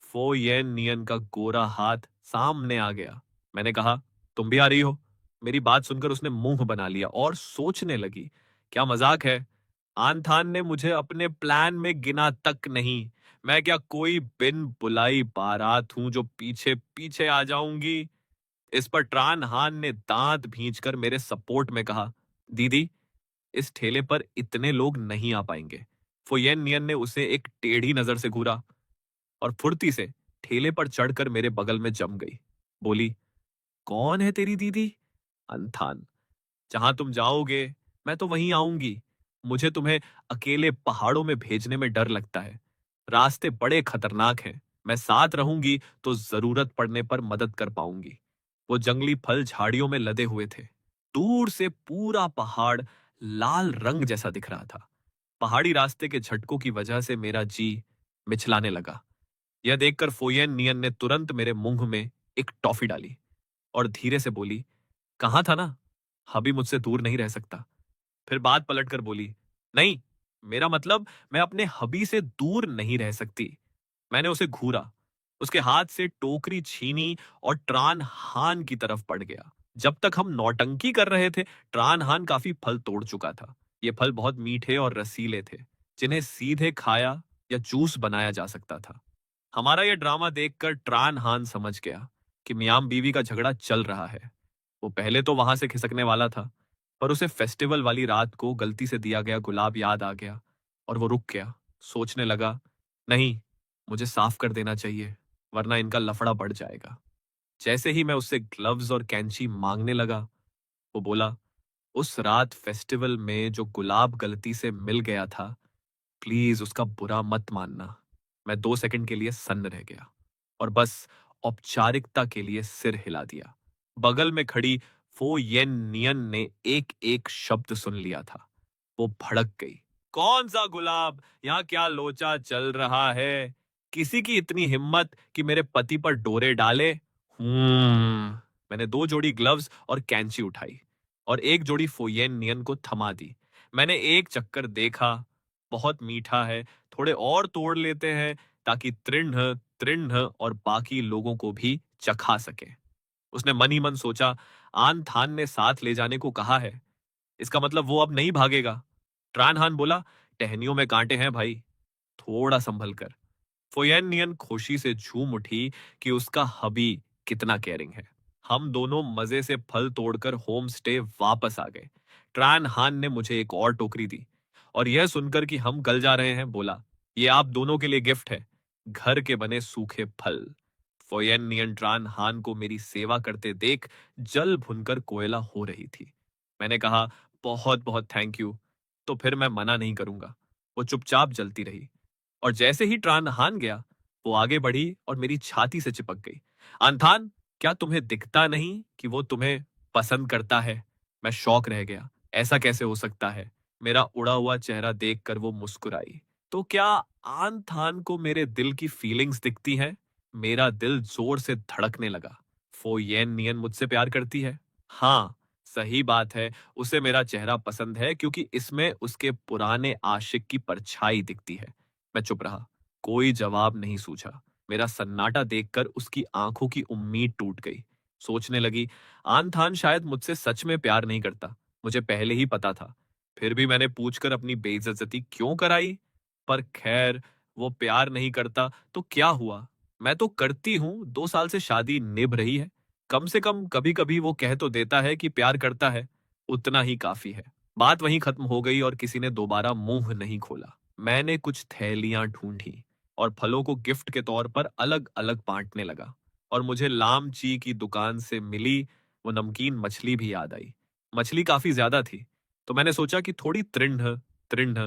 फो येन नियन का गोरा हाथ सामने आ गया। मैंने कहा, तुम भी आ रही हो? मेरी बात सुनकर उसने मुंह बना लिया और सोचने लगी, क्या मजाक है? आनथान ने मुझे अपने प्लान में गिना तक नहीं। मैं क्या कोई बिन बुलाई बारात हूं जो पीछे पीछे आ जाऊंगी? इस पर ट्रान हान ने दांत भींचकर मेरे सपोर्ट में कहा, दीदी, इस ठेले पर इतने लोग नहीं आ पाएंगे। फुयेन नियन ने उसे एक टेढ़ी नजर से घूरा और फुर्ती से ठेले पर चढ़कर मेरे बगल में जम गई। बोली, कौन है तेरी दीदी? अंथान, जहां तुम जाओगे मैं तो वहीं आऊंगी। मुझे तुम्हें अकेले पहाड़ों में भेजने में डर लगता है। रास्ते बड़े खतरनाक हैं। मैं साथ रहूंगी तो जरूरत पड़ने पर मदद कर पाऊंगी। वो जंगली फल झाड़ियों में लदे हुए थे। दूर से पूरा पहाड़ लाल रंग जैसा दिख रहा था। पहाड़ी रास्ते के झटकों की वजह से मेरा जी मिचलाने लगा। यह देखकर फोयेन नियन ने तुरंत मेरे मुंह में एक टॉफी डाली और धीरे से बोली, कहा था ना, हबी मुझसे दूर नहीं रह सकता। फिर बात पलटकर बोली, नहीं, मेरा मतलब मैं अपने हबी से दूर नहीं रह सकती। मैंने उसे घूरा, उसके हाथ से टोकरी छीनी और ट्रान हान की तरफ बढ़ गया। जब तक हम नौटंकी कर रहे थे, ट्रान हान काफी फल तोड़ चुका था। ये फल बहुत मीठे और रसीले थे, जिन्हें सीधे खाया या जूस बनाया जा सकता था। हमारा यह ड्रामा देखकर ट्रान हान समझ गया कि मियाम बीवी का झगड़ा चल रहा है। वो पहले तो वहां से खिसकने वाला था, पर उसे फेस्टिवल वाली रात को गलती से दिया गया गुलाब याद आ गया और वो रुक गया। सोचने लगा, नहीं, मुझे साफ कर देना चाहिए, वरना इनका लफड़ा बढ़ जाएगा। जैसे ही मैं उससे ग्लव्स और कैंची मांगने लगा, वो बोला, उस रात फेस्टिवल में जो गुलाब गलती से मिल गया था, प्लीज उसका बुरा मत मानना। मैं 2 सेकंड के लिए सन्न रह गया और बस औपचारिकता के लिए सिर हिला दिया। बगल में खड़ी फो येन नियन ने एक एक शब्द सुन लिया था। वो भड़क गई। कौन सा गुलाब? यहाँ क्या लोचा चल रहा है? किसी की इतनी हिम्मत कि मेरे पति पर डोरे डाले? मैंने 2 जोड़ी ग्लव्स और कैंची उठाई और एक जोड़ी फोयेन नियन को थमा दी। मैंने एक चक्कर देखा, बहुत मीठा है, थोड़े और तोड़ लेते हैं ताकि तृण तृण और बाकी लोगों को भी चखा सके। उसने मन ही मन सोचा, आन थान ने साथ ले जाने को कहा है, इसका मतलब वो अब नहीं भागेगा। ट्रानहान बोला, टहनियों में कांटे हैं भाई, थोड़ा संभल कर। फोयेन नियन खुशी से झूम उठी कि उसका हबी कितना केयरिंग है। हम दोनों मजे से फल तोड़कर होम स्टे वापस आ गए। ट्रान हान ने मुझे एक और टोकरी दी और यह सुनकर कि हम कल जा रहे हैं, बोला, ये आप दोनों के लिए गिफ्ट है, घर के बने सूखे फल। फोयेन नियन ट्रान हान को मेरी सेवा करते देख जल भुनकर कोयला हो रही थी। मैंने कहा, बहुत बहुत थैंक यू। तो फिर मैं मना नहीं करूंगा। वो चुपचाप जलती रही और जैसे ही ट्रान हान गया, वो आगे बढ़ी और मेरी छाती से चिपक गई। अंथान, क्या तुम्हें दिखता नहीं कि वो तुम्हें पसंद करता है? मैं शौक रह गया। ऐसा कैसे हो सकता है? मेरा उड़ा हुआ चेहरा देखकर वो मुस्कुराई। तो क्या आन थान को मेरे दिल की फीलिंग्स दिखती हैं? मेरा दिल जोर से धड़कने लगा। फो येन नियन मुझसे प्यार करती है? हाँ, सही बात है। उसे मेरा चेहरा पसंद है क्योंकि इसमें उसके पुराने आशिक की परछाई दिखती है। मैं चुप रहा। कोई जवाब नहीं सूझा। मेरा सन्नाटा देखकर उसकी आंखों की उम्मीद टूट गई। सोचने लगी, आन थान शायद मुझसे सच में प्यार नहीं करता। मुझे पहले ही पता था। फिर भी मैंने पूछकर अपनी बेइज्जती क्यों कराई? पर खैर, वो प्यार नहीं करता तो क्या हुआ? मैं तो करती हूं, 2 साल से शादी निभ रही है। कम से कम कभी कभी वो कह तो देता है कि प्यार करता है। उतना ही काफी है। बात वहीं खत्म हो गई और किसी ने दोबारा मुंह नहीं खोला। मैंने कुछ थैलियां ढूंढी और फलों को गिफ्ट के तौर पर अलग अलग बांटने लगा। और मुझे लामची की दुकान से मिली वो नमकीन मछली भी याद आई। मछली काफी ज्यादा थी, तो मैंने सोचा कि थोड़ी तृण तृण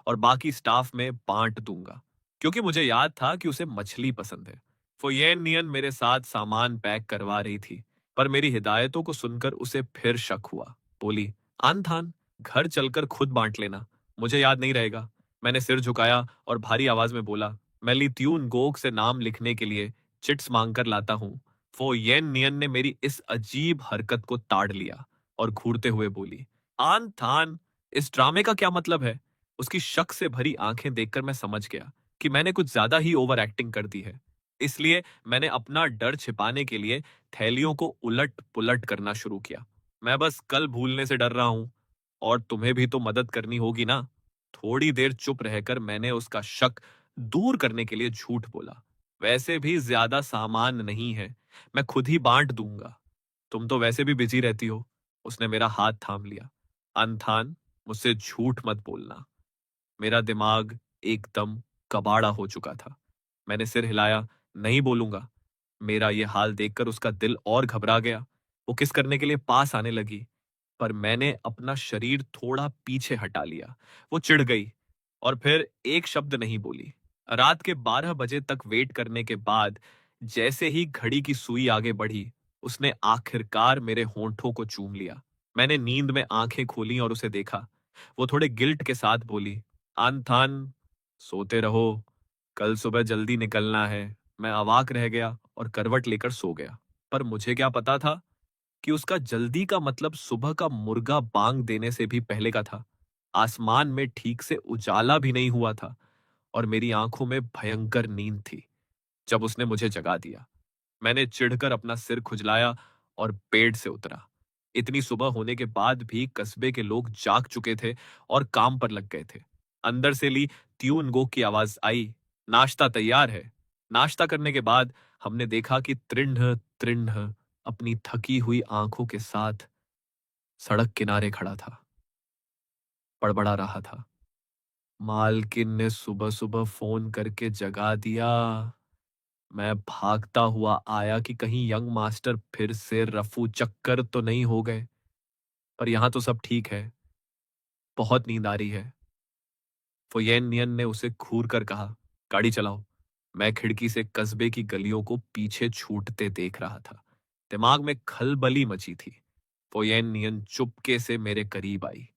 और बाकी स्टाफ में बांट दूंगा, क्योंकि मुझे याद था कि उसे मछली पसंद है। फोयेन नियन मेरे साथ सामान पैक करवा रही थी, पर मेरी हिदायतों को सुनकर उसे फिर शक हुआ। बोली, आनथान, घर चलकर खुद बांट लेना, मुझे याद नहीं रहेगा। मैंने सिर झुकाया और भारी आवाज में बोला, मैं लित्यून गोक से नाम लिखने के लिए चिट्स मांगकर लाता हूँ। फो येन नियन ने मेरी इस अजीब हरकत को ताड़ लिया और घूरते हुए बोली, आन थान, इस ड्रामे का क्या मतलब है? उसकी शक से भरी आंखें देखकर मैं समझ गया कि मैंने कुछ ज्यादा ही ओवर एक्टिंग कर दी है। इसलिए मैंने अपना डर छिपाने के लिए थैलियों को उलट पुलट करना शुरू किया। मैं बस कल भूलने से डर रहा हूं, और तुम्हें भी तो मदद करनी होगी ना। थोड़ी देर चुप रहकर मैंने उसका शक दूर करने के लिए झूठ बोला, वैसे भी ज्यादा सामान नहीं है, मैं खुद ही बांट दूंगा। तुम तो वैसे भी बिजी रहती हो। उसने मेरा हाथ थाम लिया। अनथान, मुझसे झूठ मत बोलना। मेरा दिमाग एकदम कबाड़ा हो चुका था। मैंने सिर हिलाया, नहीं बोलूंगा। मेरा यह हाल देखकर उसका दिल और घबरा गया। वो किस करने के लिए पास आने लगी, पर मैंने अपना शरीर थोड़ा पीछे हटा लिया। वो चिढ़ गई और फिर एक शब्द नहीं बोली। रात के 12 बजे तक वेट करने के बाद जैसे ही घड़ी की सुई आगे बढ़ी, उसने आखिरकार मेरे होंठों को चूम लिया। मैंने नींद में आंखें खोली और उसे देखा। वो थोड़े गिल्ट के साथ बोली, आनथान, सोते रहो, कल सुबह जल्दी निकलना है। मैं अवाक रह गया और करवट लेकर सो गया। पर मुझे क्या पता था कि उसका जल्दी का मतलब सुबह का मुर्गा बांग देने से भी पहले का था। आसमान में ठीक से उजाला भी नहीं हुआ था और मेरी आंखों में भयंकर नींद थी जब उसने मुझे जगा दिया। मैंने चिढ़कर अपना सिर खुजलाया और पेड़ से उतरा। इतनी सुबह होने के बाद भी कस्बे के लोग जाग चुके थे और काम पर लग गए थे। अंदर से ली त्यूनगो की आवाज आई, नाश्ता तैयार है। नाश्ता करने के बाद हमने देखा कि तृण तृण अपनी थकी हुई आंखों के साथ सड़क किनारे खड़ा था, बड़बड़ा रहा था। मालकिन ने सुबह सुबह फोन करके जगा दिया। मैं भागता हुआ आया कि कहीं यंग मास्टर फिर से रफू चक्कर तो नहीं हो गए, पर यहां तो सब ठीक है। बहुत नींद आ रही है। फोयेन नियन ने उसे घूर कर कहा, गाड़ी चलाओ। मैं खिड़की से कस्बे की गलियों को पीछे छूटते देख रहा था। दिमाग में खलबली मची थी। फोयेन नियन चुपके से मेरे करीब आई।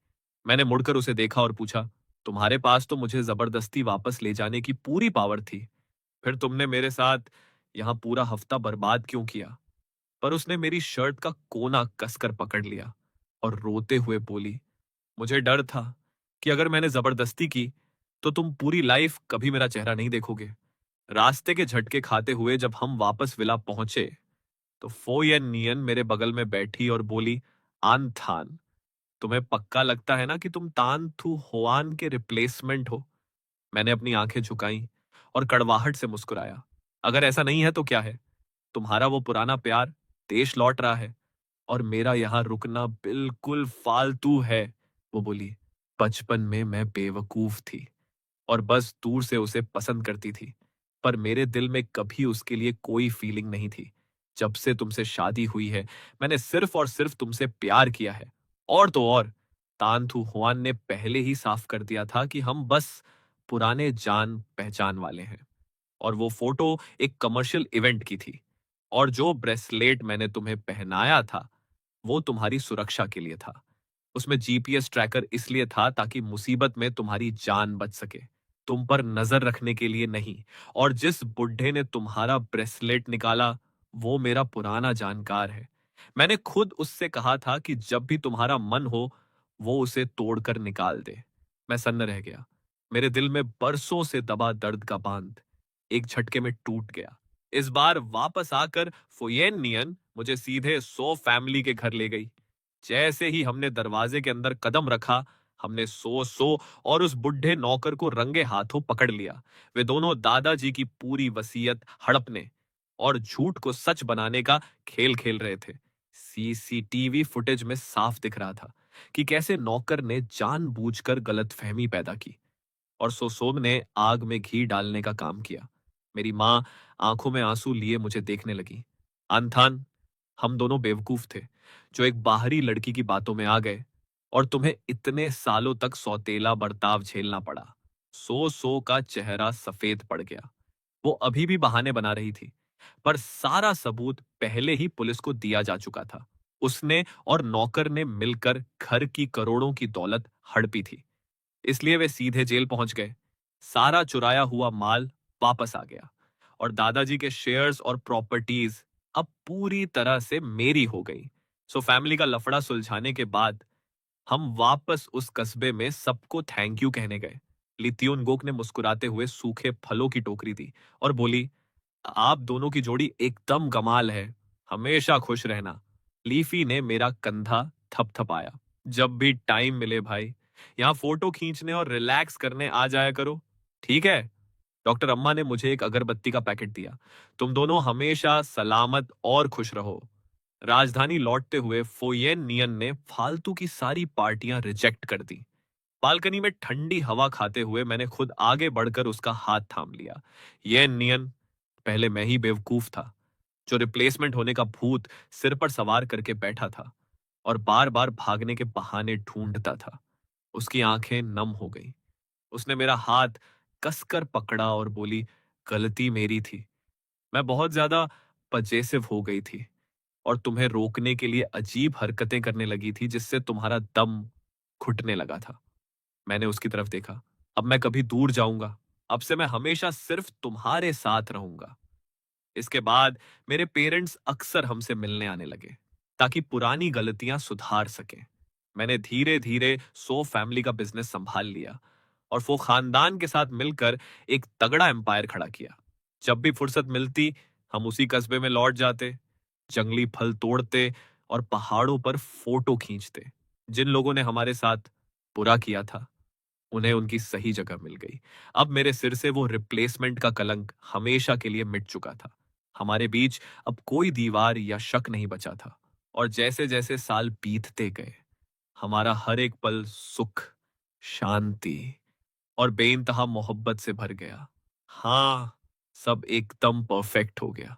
मैंने मुड़कर उसे देखा और पूछा, तुम्हारे पास तो मुझे जबरदस्ती वापस ले जाने की पूरी पावर थी, फिर तुमने मेरे साथ यहां पूरा हफ्ता बर्बाद क्यों किया? पर उसने मेरी शर्ट का कोना कसकर पकड़ लिया और रोते हुए बोली, मुझे डर था कि अगर मैंने जबरदस्ती की तो तुम पूरी लाइफ कभी मेरा चेहरा नहीं देखोगे। रास्ते के झटके खाते हुए जब हम वापस विला पहुंचे तो फोयन नियन मेरे बगल में बैठी और बोली, आन थान, तुम्हें पक्का लगता है ना कि तुम तान थू होआन के रिप्लेसमेंट हो? मैंने अपनी आंखें झुकाई और कड़वाहट से मुस्कुराया। अगर ऐसा नहीं है तो क्या है? तुम्हारा वो पुराना प्यार देश लौट रहा है और मेरा यहां रुकना बिल्कुल फालतू है। वो बोली, बचपन में मैं बेवकूफ थी और बस दूर से उसे पसंद करती थी, पर मेरे दिल में कभी उसके लिए कोई फीलिंग नहीं थी। जब से तुमसे शादी हुई है मैंने सिर्फ और सिर्फ तुमसे प्यार किया है। और तो और, तानथु हुआन ने पहले ही साफ कर दिया था कि हम बस पुराने जान पहचान वाले हैं। और वो फोटो एक कमर्शियल इवेंट की थी, और जो ब्रेसलेट मैंने तुम्हें पहनाया था वो तुम्हारी सुरक्षा के लिए था। उसमें जीपीएस ट्रैकर इसलिए था ताकि मुसीबत में तुम्हारी जान बच सके, तुम पर नजर रखने के लिए नहीं। और जिस बुड्ढे ने तुम्हारा ब्रेसलेट निकाला वो मेरा पुराना जानकार है। मैंने खुद उससे कहा था कि जब भी तुम्हारा मन हो वो उसे तोड़कर निकाल दे। मैं सन्न रह गया। मेरे दिल में बरसों से दबा दर्द का बांध एक झटके में टूट गया। इस बार वापस आकर फुयेन नियन मुझे सीधे सो फैमिली के घर ले गई। जैसे ही हमने दरवाजे के अंदर कदम रखा, हमने सो सो और उस बुढ़े नौकर को रंगे हाथों पकड़ लिया। वे दोनों दादाजी की पूरी वसीयत हड़पने और झूठ को सच बनाने का खेल खेल रहे थे। सीसीटीवी फुटेज में साफ दिख रहा था कि कैसे नौकर ने जानबूझकर गलतफहमी पैदा की और सोसोम ने आग में घी डालने का काम किया। मेरी मां आंखों में आंसू लिए मुझे देखने लगी। अनथान, हम दोनों बेवकूफ थे जो एक बाहरी लड़की की बातों में आ गए और तुम्हें इतने सालों तक सौतेला बर्ताव झेलना पड़ा। सो सो का चेहरा सफेद पड़ गया। वो अभी भी बहाने बना रही थी, पर सारा सबूत पहले ही पुलिस को दिया जा चुका था। उसने और नौकर ने मिलकर घर की करोड़ों की दौलत हड़पी थी, इसलिए वे सीधे जेल पहुंच गए। सारा चुराया हुआ माल वापस आ गया और दादाजी के शेयर्स और प्रॉपर्टीज अब पूरी तरह से मेरी हो गई। सो फैमिली का लफड़ा सुलझाने के बाद हम वापस उस कस्बे में सबको थैंक यू कहने गए। लितियोन गोक ने मुस्कुराते हुए सूखे फलों की टोकरी दी और बोली, आप दोनों की जोड़ी एकदम कमाल है, हमेशा खुश रहना। लीफी ने मेरा कंधा थपथपाया। जब भी टाइम मिले भाई, यहाँ फोटो खींचने और रिलैक्स करने आ जाया करो, ठीक है? डॉक्टर अम्मा ने मुझे एक अगरबत्ती का पैकेट दिया। तुम दोनों हमेशा सलामत और खुश रहो। राजधानी लौटते हुए फोयेन नियन ने फालतू की सारी पार्टियां रिजेक्ट कर दी। बालकनी में ठंडी हवा खाते हुए मैंने खुद आगे बढ़कर उसका हाथ थाम लिया। ये नियन, पहले मैं ही बेवकूफ था जो रिप्लेसमेंट होने का भूत सिर पर सवार करके बैठा था और बार बार भागने के बहाने ढूंढता था। उसकी आंखें नम हो गई। उसने मेरा हाथ कसकर पकड़ा और बोली, गलती मेरी थी। मैं बहुत ज्यादा पजेसिव हो गई थी और तुम्हें रोकने के लिए अजीब हरकतें करने लगी थी जिससे तुम्हारा दम घुटने लगा था। मैंने उसकी तरफ देखा। अब मैं कभी दूर जाऊंगा। अब से मैं हमेशा सिर्फ तुम्हारे साथ रहूंगा। इसके बाद मेरे पेरेंट्स अक्सर हमसे मिलने आने लगे ताकि पुरानी गलतियां सुधार सकें। मैंने धीरे धीरे सो फैमिली का बिजनेस संभाल लिया और वो खानदान के साथ मिलकर एक तगड़ा एम्पायर खड़ा किया। जब भी फुर्सत मिलती हम उसी कस्बे में लौट जाते, जंगली फल तोड़ते और पहाड़ों पर फोटो खींचते। जिन लोगों ने हमारे साथ बुरा किया था उन्हें उनकी सही जगह मिल गई। अब मेरे सिर से वो रिप्लेसमेंट का कलंक हमेशा के लिए मिट चुका था। हमारे बीच अब कोई दीवार या शक नहीं बचा था। और जैसे जैसे साल बीतते गए हमारा हर एक पल सुख, शांति और बेइंतहा मोहब्बत से भर गया। हाँ, सब एकदम परफेक्ट हो गया।